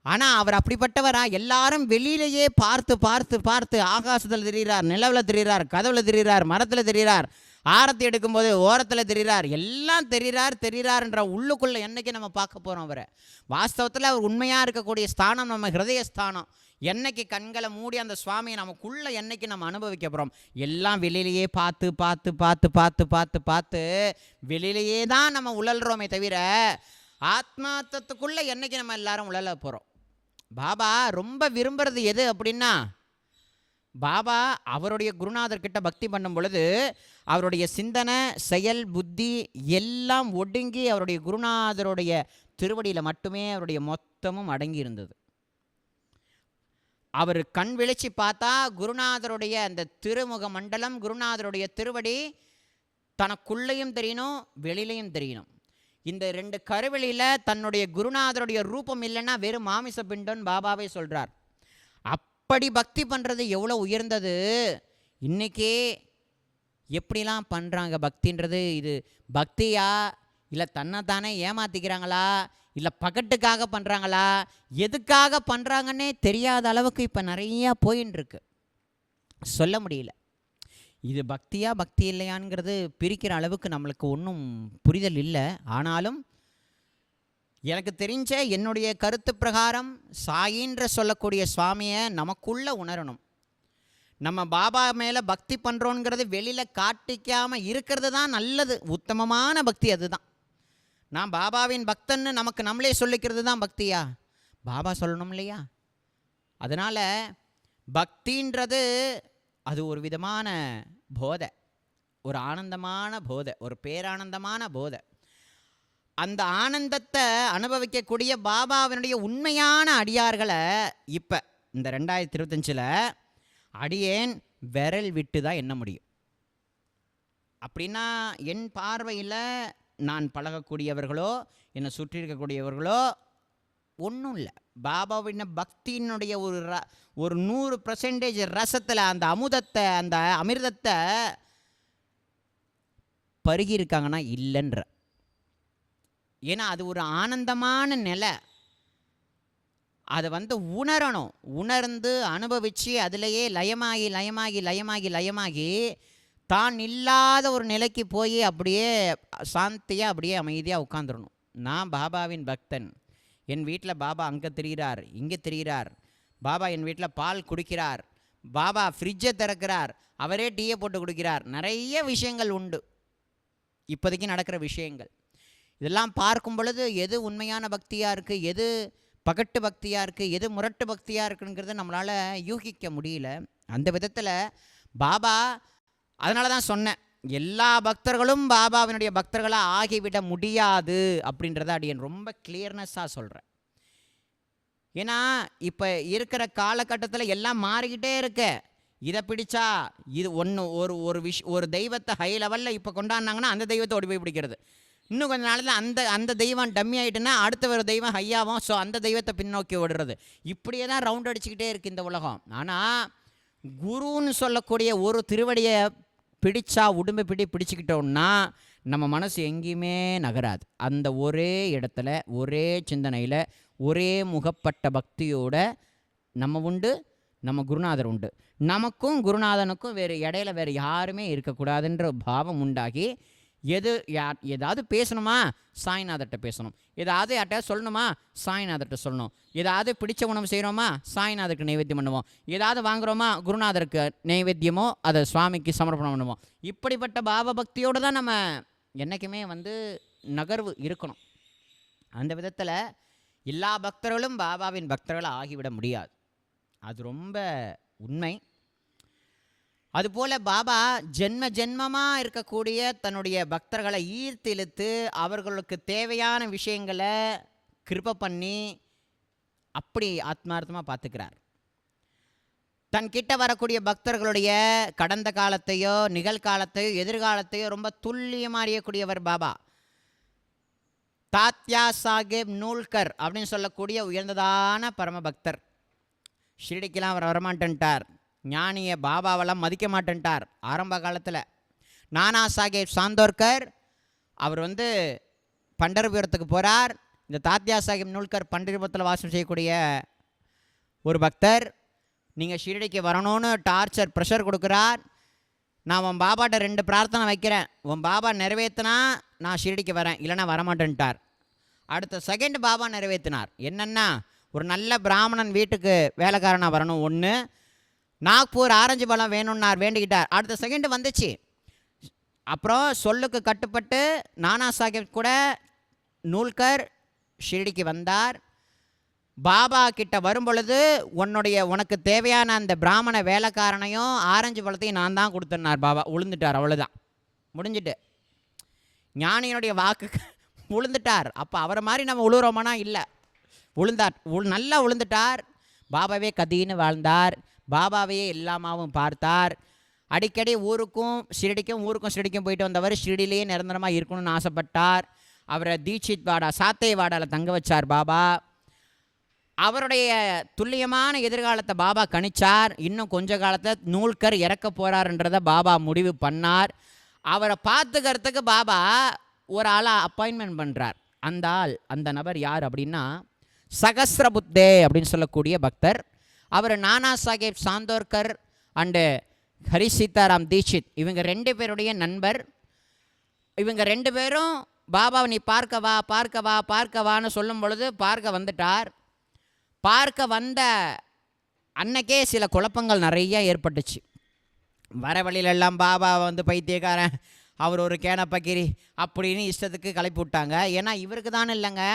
ஆனால் அவர் அப்படிப்பட்டவரா? எல்லாரும் வெளியிலேயே பார்த்து பார்த்து பார்த்து ஆகாசத்தில் தெரிகிறார், நிலவில் தெரிகிறார், கதவில் தெரிகிறார், மரத்தில் தெரிகிறார், ஆரத்தி எடுக்கும்போது ஓரத்தில் தெரிகிறார், எல்லாம் தெரிகிறார்ன்ற உள்ளுக்குள்ளே என்னைக்கு நம்ம பார்க்க போகிறோம் அவரை? வாஸ்தவத்தில் அவர் உண்மையாக இருக்கக்கூடிய ஸ்தானம் நம்ம ஹிருதய ஸ்தானம். என்னைக்கு கண்களை மூடி அந்த சுவாமியை நமக்குள்ளே என்னைக்கு நம்ம அனுபவிக்க போகிறோம்? எல்லாம் வெளியிலேயே பார்த்து பார்த்து பார்த்து பார்த்து பார்த்து பார்த்து வெளியிலேயே தான் நம்ம உழல்றோமே தவிர ஆத்மார்த்தத்துக்குள்ளே என்னைக்கு நம்ம எல்லாரும் உழல போகிறோம்? பாபா ரொம்ப விரும்புகிறது எது அப்படின்னா, பாபா அவருடைய குருநாதர்கிட்ட பக்தி பண்ணும் பொழுது அவருடைய சிந்தனை, செயல், புத்தி எல்லாம் ஒடுங்கி அவருடைய குருநாதருடைய திருவடியில் மட்டுமே அவருடைய மொத்தமும் அடங்கி இருந்தது. அவர் கண் விழிச்சு பார்த்தா குருநாதருடைய அந்த திருமுக மண்டலம், குருநாதருடைய திருவடி தனக்குள்ளேயும் தெரியணும், வெளியிலையும் தெரியணும். இந்த 2 கருவெளியில் தன்னுடைய குருநாதருடைய ரூபம் இல்லைன்னா வெறும் மாமிச பிண்டம்னு பாபாவே சொல்கிறார். அப்படி பக்தி பண்ணுறது எவ்வளோ உயர்ந்தது! இன்றைக்கே எப்படிலாம் பண்ணுறாங்க பக்தின்றது. இது பக்தியா இல்லை தன்னைத்தானே ஏமாற்றிக்கிறாங்களா இல்லை பகட்டுக்காக பண்ணுறாங்களா, எதுக்காக பண்ணுறாங்கன்னே தெரியாத அளவுக்கு இப்போ நிறையா போயின்னு இருக்கு. சொல்ல முடியல. இது பக்தியா பக்தி இல்லையாங்கிறது பிரிக்கிற அளவுக்கு நம்மளுக்கு ஒன்றும் புரிதல் இல்லை. ஆனாலும் எனக்கு தெரிஞ்ச என்னுடைய கருத்து பிரகாரம் சாயின்ற சொல்லக்கூடிய சுவாமியை நமக்குள்ளே உணரணும். நம்ம பாபா மேலே பக்தி பண்ணுறோங்கிறது வெளியில் காட்டிக்காமல் இருக்கிறது தான் நல்லது, உத்தமமான பக்தி அதுதான். நான் பாபாவின் பக்தன்னு நமக்கு நம்மளே சொல்லிக்கிறது தான் பக்தியா? பாபா சொல்லணும் இல்லையா? அதனால் பக்தின்றது அது ஒரு விதமான போதை, ஒரு ஆனந்தமான போதை, ஒரு பேரானந்தமான போதை. அந்த ஆனந்தத்தை அனுபவிக்கக்கூடிய பாபாவினுடைய உண்மையான அடியார்களை இப்போ இந்த 2025 அடியேன் விரல் விட்டு தான் எண்ண முடியும். அப்படின்னா என் பார்வையில் நான் பழகக்கூடியவர்களோ என்னை சுற்றி இருக்கக்கூடியவர்களோ ஒன்றும் இல்லை. பாபாவின் பக்தியினுடைய ஒரு 100% ரசத்தில் அந்த அமுதத்தை, அந்த அமிர்தத்தை பருகி இருக்காங்கன்னா இல்லைன்ற. ஏன்னா அது ஒரு ஆனந்தமான நிலை. அதை உணரணும். உணர்ந்து அனுபவித்து அதிலேயே லயமாகி லயமாகி லயமாகி லயமாகி தான் இல்லாத ஒரு நிலைக்கு போய் அப்படியே சாந்தியாக அப்படியே அமைதியாக உட்காந்துடணும். நான் பாபாவின் பக்தன், என் வீட்டில் பாபா அங்கே தெரிகிறார், இங்கே தெரிகிறார், பாபா என் வீட்டில் பால் குடிக்கிறார், பாபா ஃப்ரிட்ஜை திறக்கிறார், அவரே டீயை போட்டு குடிக்கிறார். நிறைய விஷயங்கள் உண்டு இப்போதைக்கு நடக்கிற விஷயங்கள். இதெல்லாம் பார்க்கும் பொழுது எது உண்மையான பக்தியாக இருக்குது, எது பகட்டு பக்தியாக இருக்குது, எது முரட்டு பக்தியாக இருக்குங்கிறத நம்மளால் யூகிக்க முடியல. அந்த விதத்தில் பாபா, அதனால தான் சொன்னேன், எல்லா பக்தர்களும் பாபாவினுடைய பக்தர்களாக ஆகிவிட முடியாது அப்படின்றத அடியேன் ரொம்ப கிளியர்னஸாக சொல்கிறேன். ஏன்னா இப்போ இருக்கிற காலகட்டத்தில் எல்லாம் மாறிக்கிட்டே இருக்க. இதை பிடிச்சா இது ஒன்று ஒரு தெய்வத்தை ஹை லெவலில் இப்போ கொண்டாடினாங்கன்னா அந்த தெய்வத்தை ஓடி போய் பிடிக்கிறது. இன்னும் கொஞ்சம் நாளில் அந்த தெய்வம் டம்மி ஆகிட்டுன்னா அடுத்த ஒரு தெய்வம் ஹையாகும். ஸோ அந்த தெய்வத்தை பின்னோக்கி விடுறது. இப்படியே தான் ரவுண்ட் அடிச்சுக்கிட்டே இருக்குது இந்த உலகம். ஆனால் குருன்னு சொல்லக்கூடிய ஒரு திருவடியை பிடிச்சா உடும்பை பிடிச்சிக்கிட்டோம்னா நம்ம மனசு எங்கேயுமே நகராது. அந்த ஒரே இடத்துல ஒரே சிந்தனையில் ஒரே முகப்பட்ட பக்தியோட நம்ம உண்டு, நம்ம குருநாதர் உண்டு. நமக்கும் குருநாதனுக்கும் இடையில வேறு யாருமே இருக்கக்கூடாதுன்ற பாவம் உண்டாகி ஏதாவது பேசணுமா சாய்நாதர்கிட்ட பேசணும், ஏதாவது யார்கிட்ட சொல்லணுமா சாய்நாதர்கிட்ட சொல்லணும், ஏதாவது பிடிச்ச உணவு செய்கிறோமா சாய்நாதருக்கு நைவேத்தியம் பண்ணுவோம், ஏதாவது வாங்குகிறோமா குருநாதருக்கு நைவேத்தியமோ அதை சுவாமிக்கு சமர்ப்பணம் பண்ணுவோம். இப்படிப்பட்ட பாவ பக்தியோடு தான் நம்ம என்றைக்குமே நகர்வு இருக்கணும். அந்த விதத்தில் எல்லா பக்தர்களும் பாபாவின் பக்தர்களாக ஆகிவிட முடியாது. அது ரொம்ப உண்மை. அதுபோல் பாபா ஜென்மமாக இருக்கக்கூடிய தன்னுடைய பக்தர்களை ஈர்த்து அவர்களுக்கு தேவையான விஷயங்களை கிருபை பண்ணி அப்படி ஆத்மார்த்தமாக பார்த்துக்கிறார். தன்கிட்ட வரக்கூடிய பக்தர்களுடைய கடந்த காலத்தையோ நிகழ்காலத்தையோ எதிர்காலத்தையோ ரொம்ப துல்லியமாக அறியக்கூடியவர் பாபா. தாத்யா சாஹேப் நூல்கர் அப்படின்னு சொல்லக்கூடிய உயர்ந்ததான பரம பக்தர். ஷிரடிக்கெலாம் அவர் வரமாட்டேன்ட்டார். ஞானியை பாபாவெல்லாம் மதிக்க மாட்டேன்ட்டார் ஆரம்ப காலத்தில். நானா சாஹேப் சாந்தோர்கர் அவர் பண்டரிபுரத்துக்கு போகிறார். இந்த தாத்யா சாஹேப் நூல்கர் பண்டரிபுரத்தில் வாசம் செய்யக்கூடிய ஒரு பக்தர். நீங்கள் ஷிரடிக்கு வரணும்னு டார்ச்சர் ப்ரெஷர் கொடுக்குறார். நான் உன் பாபாட்ட 2 பிரார்த்தனை வைக்கிறேன், உன் பாபா நிறைவேற்றினா நான் ஷிரடிக்கு வரேன், இல்லைனா வரமாட்டேன்ட்டார். அடுத்த செகண்ட் பாபா நிறைவேற்றினார். என்னென்னா ஒரு நல்ல பிராமணன் வீட்டுக்கு வேலைக்காரனாக வரணும், 1. நாக்பூர் ஆரஞ்சு பழம் வேணும்னார், வேண்டிக்கிட்டார். அடுத்த செகண்டு வந்துச்சு. அப்புறம் சொல்லுக்கு கட்டுப்பட்டு நானா சாஹேப் கூட நூல்கர் ஷிரடிக்கு வந்தார். பாபா கிட்ட வரும்பொழுது உனக்கு தேவையான அந்த பிராமண வேலைக்காரனையும் ஆரஞ்சு பழத்தையும் நான் தான் கொடுத்தேன்னார் பாபா. உளுந்துட்டார், அவ்வளோதான், முடிஞ்சிட்டு. ஞானியனுடைய வாக்கு உளுந்துட்டார். அப்போ அவரை மாதிரி நம்ம உழுவுறோமானா இல்லை, உளுந்தார், நல்லா உளுந்துட்டார். பாபாவே கதின்னு வாழ்ந்தார். பாபாவையே எல்லாமாவும் பார்த்தார். அடிக்கடி ஊருக்கும் ஷிரடிக்கும் போயிட்டு வந்தவர் ஷிரடியிலேயே நிரந்தரமாக இருக்கணும்னு ஆசைப்பட்டார். அவரை தீட்சித் வாடா சாத்தே வாடாவில் தங்க வச்சார் பாபா. அவருடைய துல்லியமான எதிர்காலத்தை பாபா கணிச்சார். இன்னும் கொஞ்ச காலத்தில் நூல்கர் இறக்க போகிறாருன்றதை பாபா முடிவு பண்ணார். அவரை பார்த்துக்கிறதுக்கு பாபா ஒரு ஆளை அப்பாயின்மெண்ட் பண்ணுறார். அந்த நபர் யார் அப்படின்னா சகஸ்ரபுத்தே அப்படின்னு சொல்லக்கூடிய பக்தர். அவர் நானா சாஹேப் சாந்தோர்கர் அண்டு ஹரி சீதாராம் தீட்சித் இவங்க 2 பேருடைய நண்பர். இவங்க 2 பேரும் பாபாவை நீ பார்க்க வான்னு சொல்லும் பொழுது பார்க்க வந்துட்டார். பார்க்க வந்த அன்னைக்கே சில குழப்பங்கள் நிறைய ஏற்பட்டுச்சு. வர வழியிலெல்லாம் பாபா பைத்தியக்காரன், அவர் ஒரு கேனப்பக்கிரி அப்படின்னு இஷ்டத்துக்கு கிளப்பி விட்டாங்க. ஏன்னா இவருக்கு தானே இல்லைங்க,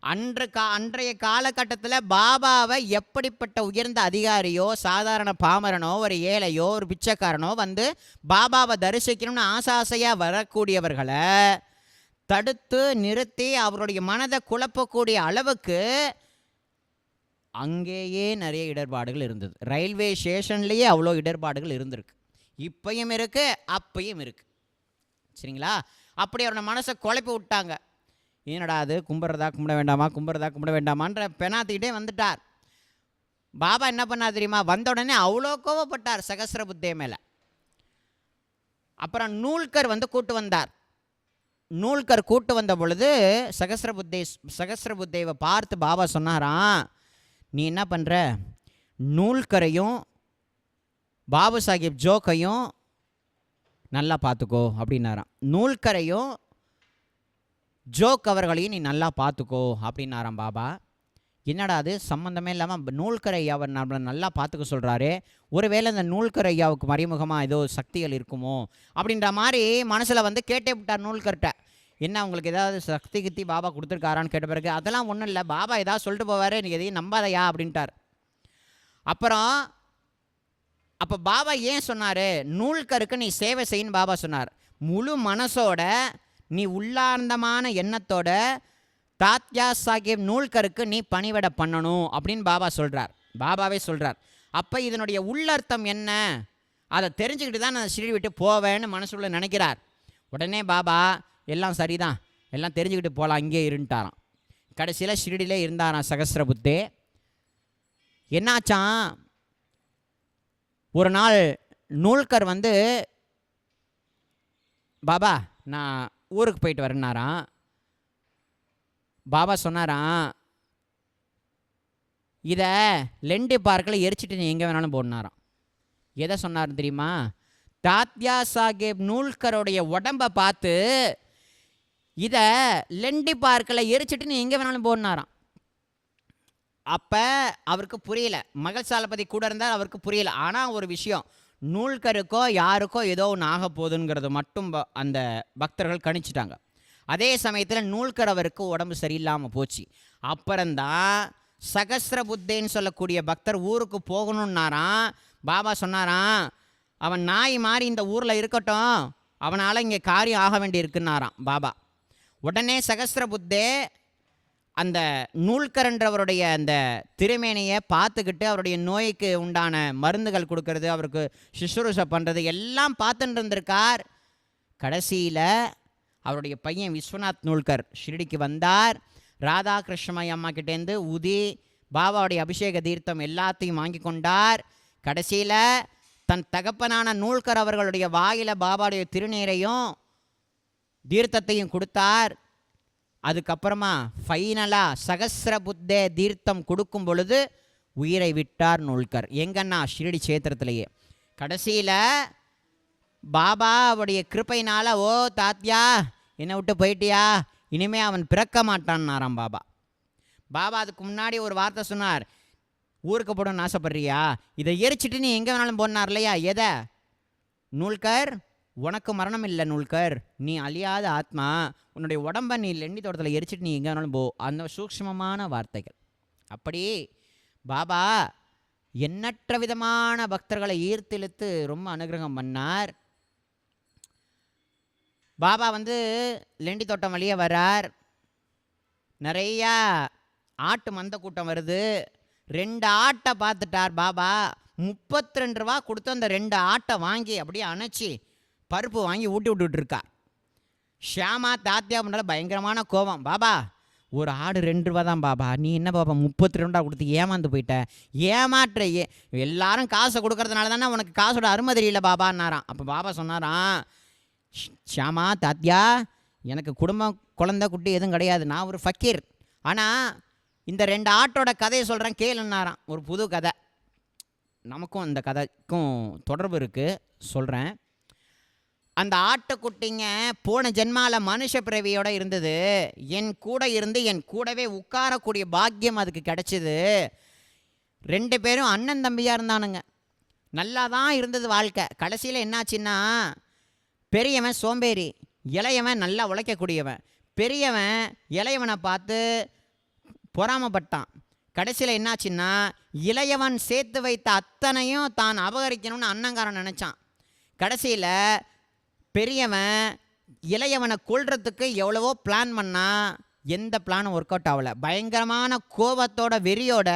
அன்றைய காலகட்டத்தில் பாபாவை எப்படிப்பட்ட உயர்ந்த அதிகாரியோ சாதாரண பாமரனோ ஒரு ஏழையோ ஒரு பிச்சைக்காரனோ பாபாவை தரிசிக்கணும்னு ஆசையாக வரக்கூடியவர்களை தடுத்து நிறுத்தி அவருடைய மனதை குழப்பக்கூடிய அளவுக்கு அங்கேயே நிறைய இடர்பாடுகள் இருந்தது. ரயில்வே ஸ்டேஷன்லேயே அவ்வளோ இடர்பாடுகள் இருந்திருக்கு. இப்பையும் இருக்குது, அப்பையும் இருக்குது. சரிங்களா? அப்படி அவரோட மனசை குழப்பி விட்டாங்க. என்னடா அது, கும்பிட்றதா கும்பிட வேண்டாமான்ற பெனாத்திக்கிட்டே வந்துட்டார். பாபா என்ன பண்ணார் தெரியுமா? வந்த உடனே அவ்வளோ கோவப்பட்டார் சகஸ்ரபுத்தே மேலே. அப்புறம் நூல்கர் கூட்டு வந்தார். நூல்கர் கூட்டு வந்த பொழுது சகஸ்ரபுத்தேவை பார்த்து பாபா சொன்னாராம், நீ என்ன பண்ணுற, நூல்கரையும் பாபு சாஹிப் ஜோக்கையும் நல்லா பார்த்துக்கோ அப்படின்னாராம். நூல்கரையும் ஜோக் அவர்களையும் நீ நல்லா பார்த்துக்கோ அப்படின்னாராம் பாபா. என்னடா அது சம்மந்தமே இல்லாமல் நூல்கர் ஐயாவை நம்மளை நல்லா பார்த்துக்க சொல்கிறாரு, ஒருவேளை இந்த நூல்கர் ஐயாவுக்கு மறைமுகமாக ஏதோ சக்திகள் இருக்குமோ அப்படின்ற மாதிரி மனசில் வந்து கேட்டே விட்டார் நூல்கர்கிட்ட. என்ன உங்களுக்கு ஏதாவது சக்தி கித்தி பாபா கொடுத்துருக்காரான்னு கேட்ட பிறகு, அதெல்லாம் ஒன்றும் இல்லை, பாபா ஏதாவது சொல்லிட்டு போவார், நீ எதையும் நம்பாதையா அப்படின்ட்டார். அப்புறம் அப்போ பாபா ஏன் சொன்னார், நூல்கருக்கு நீ சேவை செய்யன்னு பாபா சொன்னார். முழு மனசோட நீ உள்ளார்ந்தமான எண்ணத்தோட தாத்யா சாஹேப் நூல்கருக்கு நீ பணிவிட பண்ணணும் அப்படின்னு பாபா சொல்கிறார். பாபாவே சொல்கிறார். அப்போ இதனுடைய உள்ளர்த்தம் என்ன, அதை தெரிஞ்சுக்கிட்டு தான் நான் ஷிரடி விட்டு போவேன்னு மனசுக்குள்ள நினைக்கிறார். உடனே பாபா எல்லாம் சரிதான், எல்லாம் தெரிஞ்சுக்கிட்டு போகலாம், இங்கே இருந்துட்டாராம். கடைசியில் ஷிரடியிலே இருந்தாராம் சகஸ்ரபுத்தே. என்னாச்சான், ஒரு நாள் நூல்கர் வந்து பாபா நான் ஊருக்கு போயிட்டு வரேன்னாராம். பாபா சொன்னாராம், இதை லெண்டி பார்க்கில் எரிச்சிட்டு நீ எங்கே வேணாலும் போடனாராம். எதை சொன்னார் தெரியுமா, தாத்யா சாஹேப் நூல்கருடைய உடம்பை பார்த்து இதை லெண்டி பார்க்கில் எரிச்சிட்டு நீ எங்கே வேணாலும் போடனாராம். அப்போ அவருக்கு புரியல, மகள் சாலபதி கூட இருந்தால் அவருக்கு புரியல. ஆனால் ஒரு விஷயம், நூல்கருக்கோ யாருக்கோ ஏதோ ஒன்று ஆக போகுதுங்கிறது மட்டும் அந்த பக்தர்கள் கணிச்சிட்டாங்க. அதே சமயத்தில் நூல்கர் அவருக்கு உடம்பு சரியில்லாமல் போச்சு. அப்புறம்தான் சகஸ்ரபுத்தேன்னு சொல்லக்கூடிய பக்தர் ஊருக்கு போகணுன்னாராம். பாபா சொன்னாராம், அவன் நாய் மாதிரி இந்த ஊரில் இருக்கட்டும், அவனால் இங்கே காரியம் ஆக வேண்டி இருக்குன்னாராம் பாபா. உடனே சகஸ்ரபுத்தே அந்த நூல்கரன்றவருடைய அந்த திருமேனியை பார்த்துக்கிட்டு அவருடைய நோய்க்கு உண்டான மருந்துகள் கொடுக்கறது, அவருக்கு சுசுரூஷை பண்ணுறது எல்லாம் பார்த்துட்டு இருந்திருக்கார். கடைசியில் அவருடைய பையன் விஸ்வநாத் நூல்கர் ஷிரடிக்கு வந்தார். ராதாகிருஷ்ணமய அம்மா கிட்டேருந்து உதி பாபாவுடைய அபிஷேக தீர்த்தம் எல்லாத்தையும் வாங்கி கொண்டார். கடைசியில் தன் தகப்பனான நூல்கர் அவர்களுடைய வாயில பாபாவுடைய திருநீரையும் தீர்த்தத்தையும் கொடுத்தார். அதுக்கப்புறமா ஃபைனலாக சகஸ்ரபுத்தே தீர்த்தம் கொடுக்கும் பொழுது உயிரை விட்டார் நூல்கர். எங்கன்னா ஷிரடி சேத்திரத்திலேயே. கடைசியில் பாபா அவருடைய கிருப்பையினால், ஓ தாத்யா என்னை விட்டு போயிட்டியா, இனிமேல் அவன் பிறக்க மாட்டான்னாராம் பாபா. பாபா அதுக்கு முன்னாடி ஒரு வார்த்தை சொன்னார், ஊருக்கு போடணும்னு ஆசைப்படுறியா, இதை எரிச்சிட்டு நீ எங்கே வேணாலும் போனார் இல்லையா, எதை, நூல்கர் உனக்கு மரணம் இல்லை நூல்கர், நீ அழியாத ஆத்மா, உன்னுடைய உடம்பை நீ லெண்டி தோட்டத்தில் எரிச்சிட்டு நீ எங்கே வேணாலும் போ. அந்த சூக்ஷ்மமான வார்த்தைகள். அப்படி பாபா எண்ணற்ற விதமான பக்தர்களை ஈர்த்திழுத்து ரொம்ப அனுகிரகம் பண்ணார். பாபா வந்து லெண்டி தோட்டம் வழியே வரார். நிறையா ஆட்டு மந்த கூட்டம் வருது. 2 ஆட்டை பார்த்துட்டார் பாபா. 32 ரூபா கொடுத்து அந்த 2 ஆட்டை வாங்கி அப்படியே அணைச்சி பருப்பு வாங்கி ஊட்டி விட்டுட்ருக்கார். ஷியாமா தாத்தியா பண்ணால பயங்கரமான கோபம். பாபா ஒரு ஆடு 2 ரூபா தான் பாபா, நீ என்ன பாபா 32 கொடுத்து ஏமாந்து போயிட்ட, ஏமாற்ற எல்லாரும் காசை கொடுக்கறதுனால தானே உனக்கு காசோட அருமை தெரியல பாபான்னாராம். அப்போ பாபா சொன்னாராம், ஷியாமா தாத்தியா எனக்கு குடும்பம் குழந்தை குட்டி எதுவும் கிடையாது, நான் ஒரு ஃபக்கீர். ஆனால் இந்த 2 ஆட்டோட கதையை சொல்கிறேன் கேளுன்னாராம். ஒரு புது கதை, நமக்கும் இந்த கதைக்கும் தொடர்பு இருக்குது, சொல்கிறேன். அந்த ஆட்டுக்குட்டிங்க போன ஜென்மாவில் மனுஷ பிறவியோடு இருந்தது. என் கூட இருந்து என் கூடவே உட்காரக்கூடிய பாக்கியம் அதுக்கு கிடச்சிது. 2 பேரும் அண்ணன் தம்பியாக இருந்தானுங்க. நல்லா தான் இருந்தது வாழ்க்கை. கடைசியில் என்னாச்சுன்னா, பெரியவன் சோம்பேறி, இளையவன் நல்லா உழைக்கக்கூடியவன். பெரியவன் இளையவனை பார்த்து பொறாமப்பட்டான். கடைசியில் என்னாச்சுன்னா, இளையவன் சேர்த்து வைத்த அத்தனையும் தான் அபகரிக்கணும்னு அண்ணங்காரன் நினச்சான். கடைசியில் பெரியவன் இளையவனை கொல்றதுக்கு எவ்வளவோ பிளான் பண்ணால் எந்த பிளானும் ஒர்க் அவுட் ஆகலை. பயங்கரமான கோபத்தோட வெறியோட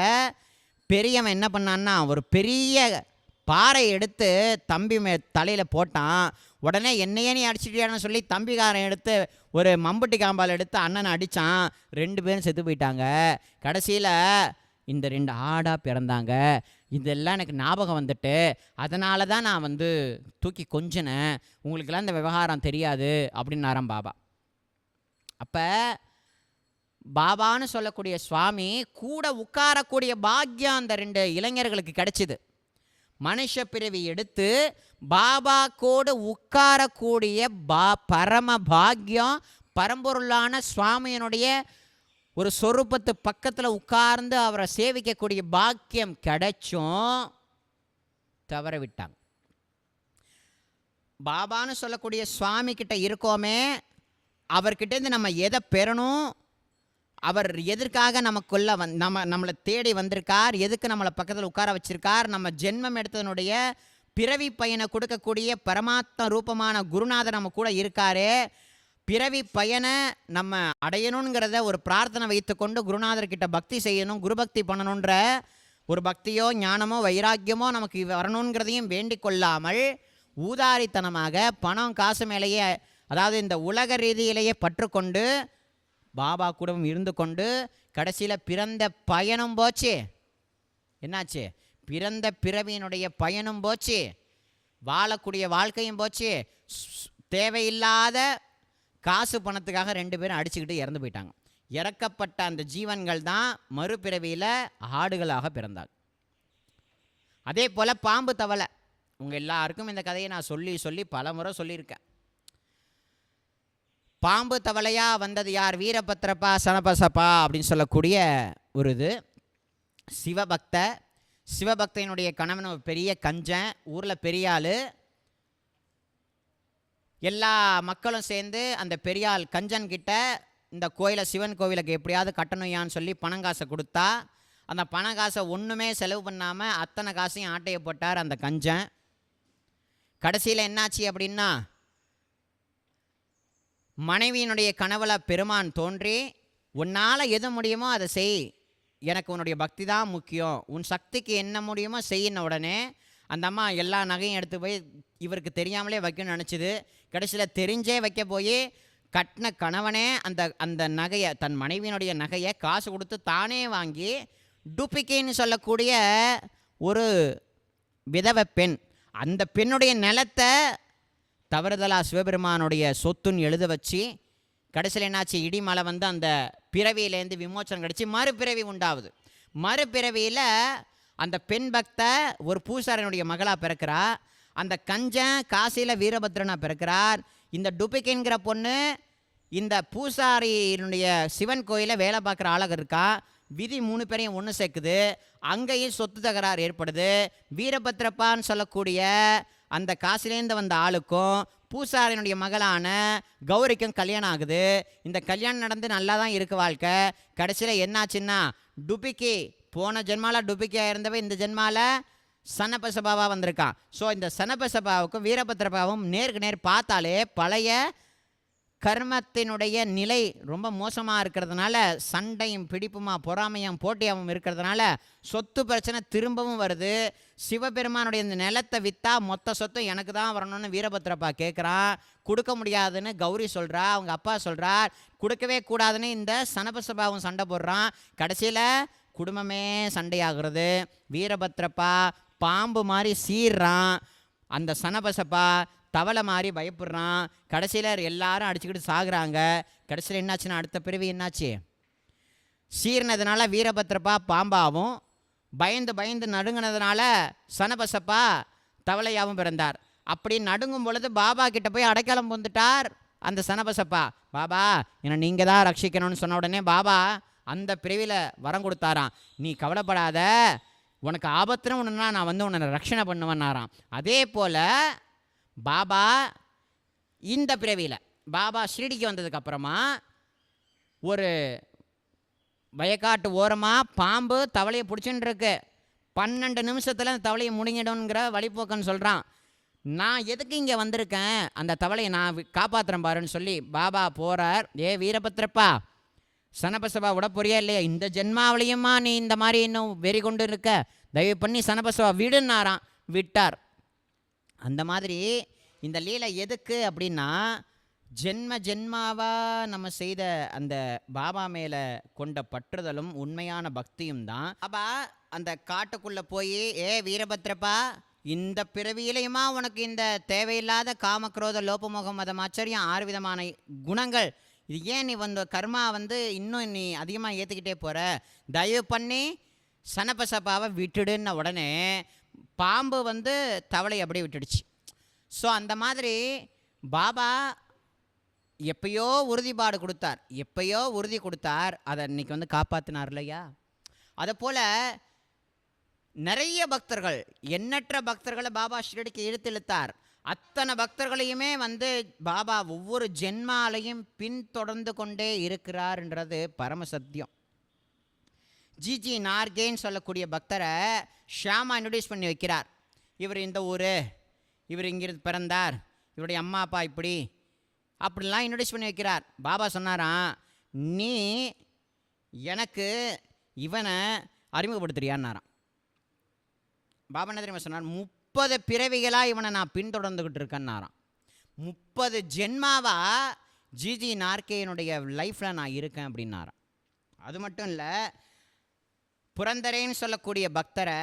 பெரியவன் என்ன பண்ணான்னா, ஒரு பெரிய பாறை எடுத்து தம்பி தலையில் போட்டான். உடனே என்னையே நீ அடிச்சிட்டியான்னு சொல்லி தம்பிக்காரன் எடுத்து ஒரு மம்புட்டி காம்பால் எடுத்து அண்ணனை அடித்தான். 2 பேரும் செத்து போயிட்டாங்க. கடைசியில் இந்த 2 ஆடாக பிறந்தாங்க. இதெல்லாம் எனக்கு ஞாபகம் வந்துட்டு, அதனால தான் நான் வந்து தூக்கி கொஞ்சினேன், உங்களுக்கெல்லாம் இந்த விவகாரம் தெரியாது அப்படின்னாராம் பாபா. அப்போ பாபான்னு சொல்லக்கூடிய சுவாமி கூட உட்காரக்கூடிய பாக்கியம் அந்த 2 இளைஞர்களுக்கு கிடைச்சிது. மனுஷ பிறவி எடுத்து பாபா கூட உட்காரக்கூடிய பரம பாக்கியம், பரம்பொருளான சுவாமியினுடைய ஒரு சொரூபத்து பக்கத்தில் உட்கார்ந்து அவரை சேவிக்கக்கூடிய பாக்கியம் கிடைச்சும் தவற விட்டாங்க. பாபான்னு சொல்லக்கூடிய சுவாமி கிட்ட இருக்கோமே, அவர்கிட்டேருந்து நம்ம எதை பெறணும், அவர் எதற்காக நமக்குள்ள நம்மளை தேடி வந்திருக்கார், எதுக்கு நம்மளை பக்கத்தில் உட்கார வச்சிருக்கார், நம்ம ஜென்மம் எடுத்ததனுடைய பிறவி பயனை கொடுக்கக்கூடிய பரமாத்ம ரூபமான குருநாதர் நம்ம கூட இருக்காரு. பிறவி பயனை நம்ம அடையணுங்கிறத ஒரு பிரார்த்தனை வைத்துக்கொண்டு குருநாதர்கிட்ட பக்தி செய்யணும், குருபக்தி பண்ணணுன்ற ஒரு பக்தியோ ஞானமோ வைராக்கியமோ நமக்கு வரணுங்கிறதையும் வேண்டிக் கொள்ளாமல் ஊதாரித்தனமாக பணம் காசு மேலேயே, அதாவது இந்த உலக ரீதியிலேயே பற்றுக்கொண்டு பாபா கூடவும் இருந்து கொண்டு கடைசியில் பிறந்த பயனும் போச்சு. என்னாச்சு? பிறந்த பிறவியினுடைய பயனும் போச்சு, வாழக்கூடிய வாழ்க்கையும் போச்சு. தேவையில்லாத காசு பணத்துக்காக 2 பேரும் அடிச்சுக்கிட்டு இறந்து போயிட்டாங்க. இறக்கப்பட்ட அந்த ஜீவன்கள் தான் மறுபிறவியில் ஆடுகளாக பிறந்தாங்க. அதே போல் பாம்பு தவளை, உங்கள் எல்லாருக்கும் இந்த கதையை நான் சொல்லி பல முறை சொல்லியிருக்கேன். பாம்பு தவளையாக வந்தது யார்? வீரபத்ரப்பா சனபசப்பா அப்படின்னு சொல்லக்கூடிய ஒரு இது சிவபக்தனுடைய கணவன் ஒரு பெரிய கஞ்சன், ஊரில் பெரிய ஆள். எல்லா மக்களும் சேர்ந்து அந்த பெரியாள் கஞ்சன் கிட்ட இந்த கோயிலை, சிவன் கோவிலுக்கு எப்படியாவது கட்டணுயான்னு சொல்லி பணங்காசை கொடுத்தா, அந்த பணங்காசை ஒன்றுமே செலவு பண்ணாமல் அத்தனை காசையும் ஆட்டையை போட்டார் அந்த கஞ்சன். கடைசியில் என்னாச்சு அப்படின்னா, மனைவியினுடைய கனவுல பெருமான் தோன்றி, உன்னால் எது முடியுமோ அதை செய், எனக்கு உன்னுடைய பக்தி தான் முக்கியம், உன் சக்திக்கு என்ன முடியுமோ செய்யின உடனே அந்த அம்மா எல்லா நகையும் எடுத்து போய் இவருக்கு தெரியாமலே வைக்கணும்னு நினச்சிது. கடைசியில் தெரிஞ்சே வைக்க போய் கட்டின கணவனே அந்த நகையை, தன் மனைவியினுடைய நகையை காசு கொடுத்து தானே வாங்கி டுபிக்கின்னு சொல்லக்கூடிய ஒரு விதவை பெண், அந்த பெண்ணுடைய நிலத்தை தவறுதலா சிவபெருமானுடைய சொத்துன்னு எழுத வச்சு, கடைசியில் என்னாச்சு? இடிமலை வந்து அந்த பிறவியிலேருந்து விமோச்சனம் கிடச்சி மறுபிறவி உண்டாகுது. மறுபிறவியில் அந்த பெண் பக்த ஒரு பூசாரனுடைய மகளாக பிறக்கிறா. அந்த கஞ்சன் காசியில் வீரபத்ரனாக பிறக்கிறார். இந்த டுபிக்கின்கிற பொண்ணு இந்த பூசாரியினுடைய சிவன் கோயிலை வேலை பார்க்குற ஆளாக இருக்கா. விதி 3 பேரையும் ஒன்று சேர்க்குது. அங்கேயும் சொத்து தகராறு ஏற்படுது. வீரபத்ரப்பான்னு சொல்லக்கூடிய அந்த காசிலேருந்து வந்த ஆளுக்கும் பூசாரினுடைய மகளான கௌரிக்கும் கல்யாணம் ஆகுது. இந்த கல்யாணம் நடந்து நல்லா தான் இருக்கு வாழ்க்கை. கடைசியில் என்னாச்சுன்னா, டுபிக்கி போன ஜென்மாவில் டுபிக்கியாக இருந்தவ இந்த ஜென்மாவில் சனபசபாவாக வந்திருக்கான். ஸோ இந்த சனபசபாவுக்கும் வீரபத்ரபாவும் நேருக்கு நேர் பார்த்தாலே பழைய கர்மத்தினுடைய நிலை ரொம்ப மோசமாக இருக்கிறதுனால, சண்டையும் பிடிப்புமா பொறாமையும் போட்டியாகவும் இருக்கிறதுனால சொத்து பிரச்சனை திரும்பவும் வருது. சிவபெருமானுடைய இந்த நிலத்தை விற்றா மொத்த சொத்தும் எனக்கு தான் வரணும்னு வீரபத்ரப்பா கேட்குறான். கொடுக்க முடியாதுன்னு கௌரி சொல்கிறா, அவங்க அப்பா சொல்கிறார். கொடுக்கவே கூடாதுன்னு இந்த சனபசபாவும் சண்டை போடுறான். கடைசியில் குடும்பமே சண்டையாகிறது. வீரபத்ரப்பா பாம்பு மாதிரி சீர்றான், அந்த சனபசப்பா தவளை மாதிரி பயப்படுறான். கடைசியில் எல்லாரும் அடிச்சுக்கிட்டு சாகுறாங்க. கடைசியில் என்னாச்சுன்னா, அடுத்த பிறவி என்னாச்சு? சீர்னதுனால வீரபத்ரப்பா பாம்பாவும், பயந்து நடுங்கினதுனால சனபசப்பா தவளையாகவும் பிறந்தார். அப்படி நடுங்கும் பொழுது பாபா கிட்ட போய் அடைக்கலம் வந்துட்டார் அந்த சனபசப்பா. பாபா என்னை நீங்கள் தான் ரட்சிக்கணும்னு சொன்ன உடனே பாபா அந்த பிரிவில் வரம் கொடுத்தாராம். நீ கவலைப்படாத, உனக்கு ஆபத்துன்னு ஒன்றுனா நான் வந்து உன்னை ரட்சணை பண்ணுவேன்னாராம். அதே போல் பாபா இந்த பிறவியில் பாபா ஷிரடிக்கு வந்ததுக்கப்புறமா ஒரு வயக்காட்டு ஓரமாக பாம்பு தவளையை பிடிச்சின்னு இருக்கு. 12 நிமிஷத்தில் அந்த தவளையை முடுங்கிடும்ங்கிற வழிபோக்கன்னு சொல்கிறான். நான் எதுக்கு இங்கே வந்திருக்கேன், அந்த தவளையை நான் காப்பாற்றுறேன் பாருன்னு சொல்லி பாபா போகிறார். வீரபத்ரப்பா சனபசபா விட போறியா இல்லையா? இந்த ஜென்மாவிலையுமா நீ இந்த மாதிரி இன்னும் வெறி கொண்டு இருக்க, தயவு பண்ணி சனபசபா விடுன்னாராம். விட்டார். அந்த மாதிரி இந்த லீலை எதுக்கு அப்படின்னா, ஜென்மாவாக நம்ம செய்த அந்த பாபா மேலே கொண்ட பற்றுதலும் உண்மையான பக்தியும் தான். பாபா அந்த காட்டுக்குள்ளே போய், வீரபத்ரப்பா இந்த பிறவியிலையுமா உனக்கு இந்த தேவையில்லாத காமக்ரோத லோபமோகம் மதம் ஆச்சரியம் 6 விதமான குணங்கள், இது ஏன் நீ வந்து கர்மா வந்து இன்னும் நீ அதிகமாக ஏற்றுக்கிட்டே போகிற, தயவு பண்ணி சனபசபாவை விட்டுடுன்ன உடனே பாம்பு வந்து தவளை அப்படியே விட்டுடுச்சு. ஸோ அந்த மாதிரி பாபா எப்பயோ உறுதிப்பாடு கொடுத்தார், எப்பயோ உறுதி கொடுத்தார், அதை இன்னைக்கு வந்து காப்பாற்றினார் இல்லையா? அதை போல் நிறைய பக்தர்கள், எண்ணற்ற பக்தர்களை பாபா ஷிரடிக்கு இழுத்தார். அத்தனை பக்தர்களையுமே வந்து பாபா ஒவ்வொரு ஜென்மாலையும் பின்தொடர்ந்து கொண்டே இருக்கிறார்ன்றது பரம சத்தியம். ஜிஜி நார்கேன்னு சொல்லக்கூடிய பக்தரை ஷியாமா இன்ட்ரடியூஸ் பண்ணி வைக்கிறார். இவர் இந்த ஊர், இவர் இங்கிருந்து பிறந்தார், இவருடைய அம்மா அப்பா இப்படி அப்படிலாம் இன்ட்ரடியூஸ் பண்ணி வைக்கிறார். பாபா சொன்னாராம், நீ எனக்கு இவனை அறிமுகப்படுத்துறியான்னாராம். பாபா என்ன தெரியுமா சொன்னார்? 30 பிறவிகளாக இவனை நான் பின்தொடர்ந்துக்கிட்டு இருக்கேன்னாராம். 30 ஜென்மாவா ஜிஜி நார்கேனுடைய லைஃப்பில் நான் இருக்கேன் அப்படின்னாராம். அது மட்டும் இல்லை, புரந்தரேன்னு சொல்லக்கூடிய பக்தரை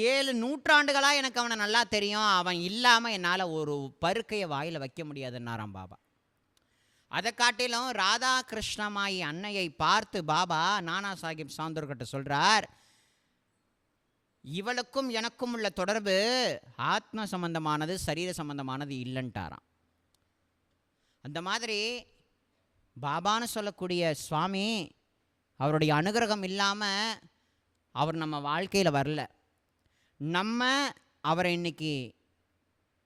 7 நூற்றாண்டுகளாக எனக்கு அவனை நல்லா தெரியும், அவன் இல்லாமல் என்னால் ஒரு பருக்கையை வாயில் வைக்க முடியாதுன்னாராம் பாபா. அதை காட்டிலும் ராதா கிருஷ்ணமாயி அன்னையை பார்த்து பாபா நானா சாஹிப் சாந்தோர்கிட்ட சொல்கிறார், இவளுக்கும் எனக்கும் உள்ள தொடர்பு ஆத்ம சம்பந்தமானது, சரீர சம்பந்தமானது இல்லைன்ட்டாராம். அந்த மாதிரி பாபான்னு சொல்லக்கூடிய சுவாமி, அவருடைய அனுகிரகம் இல்லாமல் அவர் நம்ம வாழ்க்கையில் வரல. நம்ம அவரை இன்னைக்கு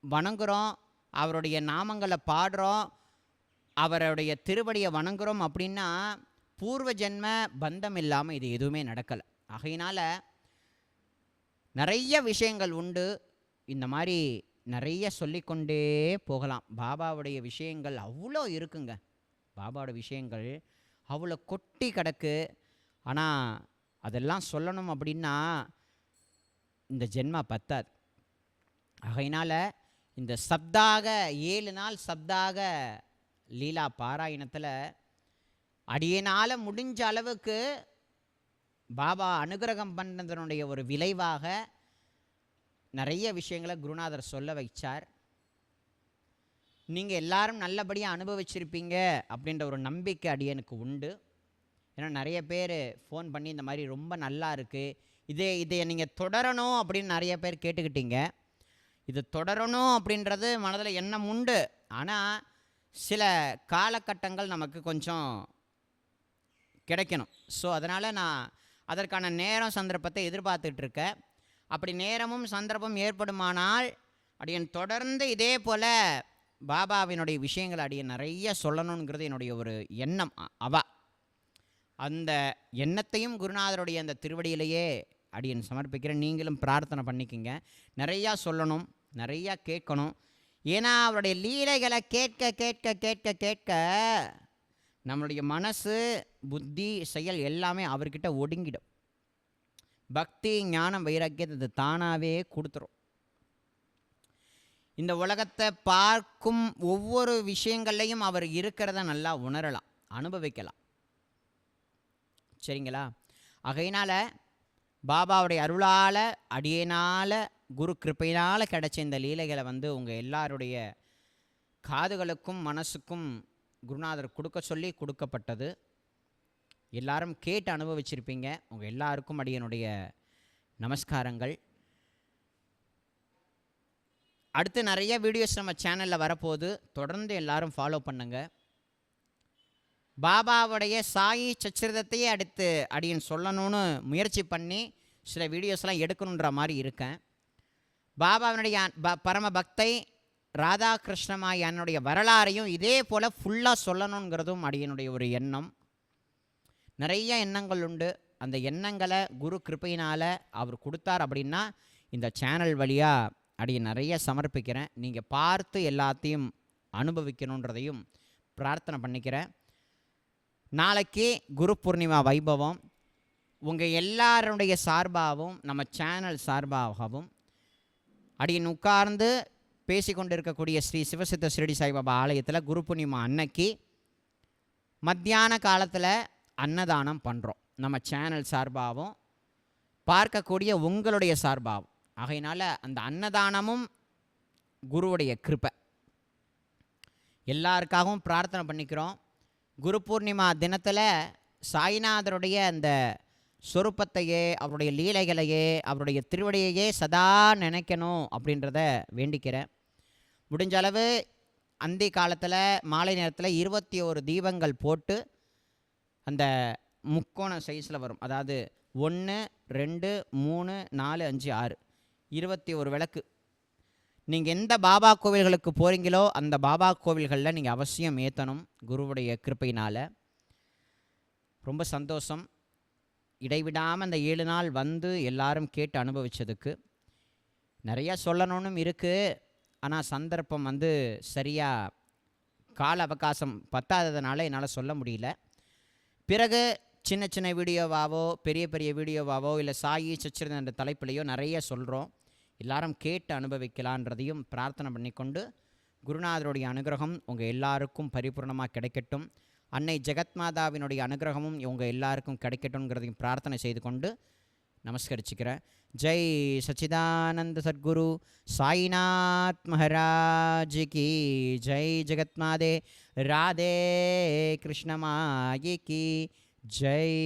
வணங்குகிறோம், அவருடைய நாமங்களை பாடுறோம், அவருடைய திருவடியை வணங்குகிறோம் அப்படின்னா பூர்வ ஜென்ம பந்தம் இல்லாமல் இது எதுவுமே நடக்கலை. ஆகையினால் நிறைய விஷயங்கள் உண்டு, இந்த மாதிரி நிறைய சொல்லிக்கொண்டே போகலாம். பாபாவுடைய விஷயங்கள் அவ்வளோ இருக்குங்க, பாபாவோட விஷயங்கள் அவ்வளோ கொட்டி கிடக்கு. ஆனால் அதெல்லாம் சொல்லணும் அப்படின்னா இந்த ஜென்மா பத்தாது. ஆகையினால் இந்த சப்தாக 7 நாள் சப்தாக லீலா பாராயணத்தில் அடியனால் முடிஞ்ச அளவுக்கு பாபா அனுகிரகம் பண்ணதனுடைய ஒரு விளைவாக நிறைய விஷயங்களை குருநாதர் சொல்ல வைச்சார். நீங்கள் எல்லாரும் நல்லபடியாக அனுபவிச்சிருப்பீங்க அப்படின்ற ஒரு நம்பிக்கை அடியனுக்கு உண்டு. ஏன்னா நிறைய பேர் ஃபோன் பண்ணி இந்த மாதிரி ரொம்ப நல்லா இருக்குது, இதை நீங்கள் தொடரணும் அப்படின்னு நிறைய பேர் கேட்டுக்கிட்டீங்க. இது தொடரணும் அப்படின்றது மனதில் எண்ணம் உண்டு. ஆனால் சில காலகட்டங்கள் நமக்கு கொஞ்சம் கிடைக்கணும். ஸோ அதனால் நான் அதற்கான நேரம் சந்தர்ப்பத்தை எதிர்பார்த்துட்ருக்கேன். அப்படி நேரமும் சந்தர்ப்பம் ஏற்படுமானால் அடியன் தொடர்ந்து இதே போல் பாபாவினுடைய விஷயங்கள் அடியன் நிறைய சொல்லணுங்கிறது என்னுடைய ஒரு எண்ணம். அந்த எண்ணத்தையும் குருநாதருடைய அந்த திருவடியிலேயே அடியன் சமர்ப்பிக்கிறேன். நீங்களும் பிரார்த்தனை பண்ணிக்கிங்க, நிறையா சொல்லணும், நிறையா கேட்கணும். ஏன்னா அவருடைய லீலைகளை கேட்க கேட்க கேட்க கேட்க நம்மளுடைய மனசு, புத்தி, செயல் எல்லாமே அவர்கிட்ட ஒடுங்கிடும். பக்தி, ஞானம், வைராக்கியத்தை இது தானாகவே கொடுத்துரும். இந்த உலகத்தை பார்க்கும் ஒவ்வொரு விஷயங்கள்லையும் அவர் இருக்கிறத நல்லா உணரலாம், அனுபவிக்கலாம். சரிங்களா? ஆகையினால் பாபாவுடைய அருளால், அடியனால், குரு கிருப்பையினால் கிடைச்ச இந்த லீலைகளை வந்து உங்கள் எல்லாருடைய காதுகளுக்கும் மனசுக்கும் குருநாதர் கொடுக்க சொல்லி கொடுக்கப்பட்டது. எல்லாரும் கேட்டு அனுபவிச்சிருப்பீங்க. உங்கள் எல்லாருக்கும் அடியனுடைய நமஸ்காரங்கள். அடுத்து நிறைய வீடியோஸ் நம்ம சேனலில் வரப்போகுது, தொடர்ந்து எல்லாரும் ஃபாலோ பண்ணுங்கள். பாபாவுடைய சாயி சச்சரிதத்தையே அடுத்து அடியன் சொல்லணும்னு முயற்சி பண்ணி சில வீடியோஸ்லாம் எடுக்கணுன்ற மாதிரி இருக்கேன். பாபாவினுடைய பரம பக்தை ராதா கிருஷ்ணமாயி என்னுடைய வரலாறையும் இதே போல் ஃபுல்லாக சொல்லணுங்கிறதும் அடியனுடைய ஒரு எண்ணம். நிறைய எண்ணங்கள் உண்டு. அந்த எண்ணங்களை குரு கிருப்பையினால் அவர் கொடுத்தார் அப்படின்னா இந்த சேனல் வழியாக அடியன் நிறைய சமர்ப்பிக்கிறேன். நீங்கள் பார்த்து எல்லாத்தையும் அனுபவிக்கணுன்றதையும் பிரார்த்தனை பண்ணிக்கிறேன். நாளைக்கு குரு பூர்ணிமா வைபவம் உங்கள் எல்லாருடைய சார்பாகவும் நம்ம சேனல் சார்பாகவும் அடியன் உட்கார்ந்து பேசிக்கொண்டு இருக்கக்கூடிய ஸ்ரீ சிவசித்த ஷிரடி சாய்பாபா ஆலயத்தில் குரு பூர்ணிமா அன்னைக்கு மத்தியான காலத்தில் அன்னதானம் பண்ணுறோம். நம்ம சேனல் சார்பாகவும் பார்க்கக்கூடிய உங்களுடைய சார்பாகவும். ஆகையினால் அந்த அன்னதானமும் குருவுடைய கிருபை. எல்லாருக்காகவும் பிரார்த்தனை பண்ணிக்கிறோம். குரு பூர்ணிமா தினத்தில் சாய்நாதருடைய அந்த சொரூபத்தையே, அவருடைய லீலைகளையே, அவருடைய திருவடியையே சதா நினைக்கணும் அப்படின்றத வேண்டிக்கிறேன். முடிஞ்ச அளவு அந்தி காலத்தில் மாலை நேரத்தில் 21 தீபங்கள் போட்டு அந்த முக்கோண சைஸில் வரும். அதாவது 1 2 3 4 5 6 21 விளக்கு. நீங்கள் எந்த பாபா கோவில்களுக்கு போகிறீங்களோ அந்த பாபா கோவில்களில் நீங்கள் அவசியம் ஏற்றணும் குருவுடைய கிருப்பையினால். ரொம்ப சந்தோஷம். இடைவிடாமல் அந்த 7 நாள் வந்து எல்லாரும் கேட்டு அனுபவித்ததுக்கு. நிறையா சொல்லணும்னு இருக்குது, ஆனால் சந்தர்ப்பம் வந்து சரியாக கால அவகாசம் பத்தாததுனால என்னால் சொல்ல முடியல. பிறகு சின்ன சின்ன வீடியோவாவோ பெரிய பெரிய வீடியோவாவோ இல்லை சாயி சச்சிரன் என்ற தலைப்பிலையோ நிறைய சொல்கிறோம். எல்லாரும் கேட்டு அனுபவிக்கலான்றதையும் பிரார்த்தனை பண்ணிக்கொண்டு, குருநாதருடைய அனுகிரகம் உங்கள் எல்லாருக்கும் பரிபூர்ணமாக கிடைக்கட்டும், அன்னை ஜெகத்மாதாவினுடைய அனுகிரகமும் உங்கள் எல்லாருக்கும் கிடைக்கட்டும்ங்கிறதையும் பிரார்த்தனை செய்து கொண்டு நமஸ்கரிச்சுக்கிறேன். ஜெய் சச்சிதானந்த சத்குரு சாயிநாத் மகாராஜ் கி ஜெய். ஜெகத்மாதே ராதே கிருஷ்ணமாயி கி ஜெய்.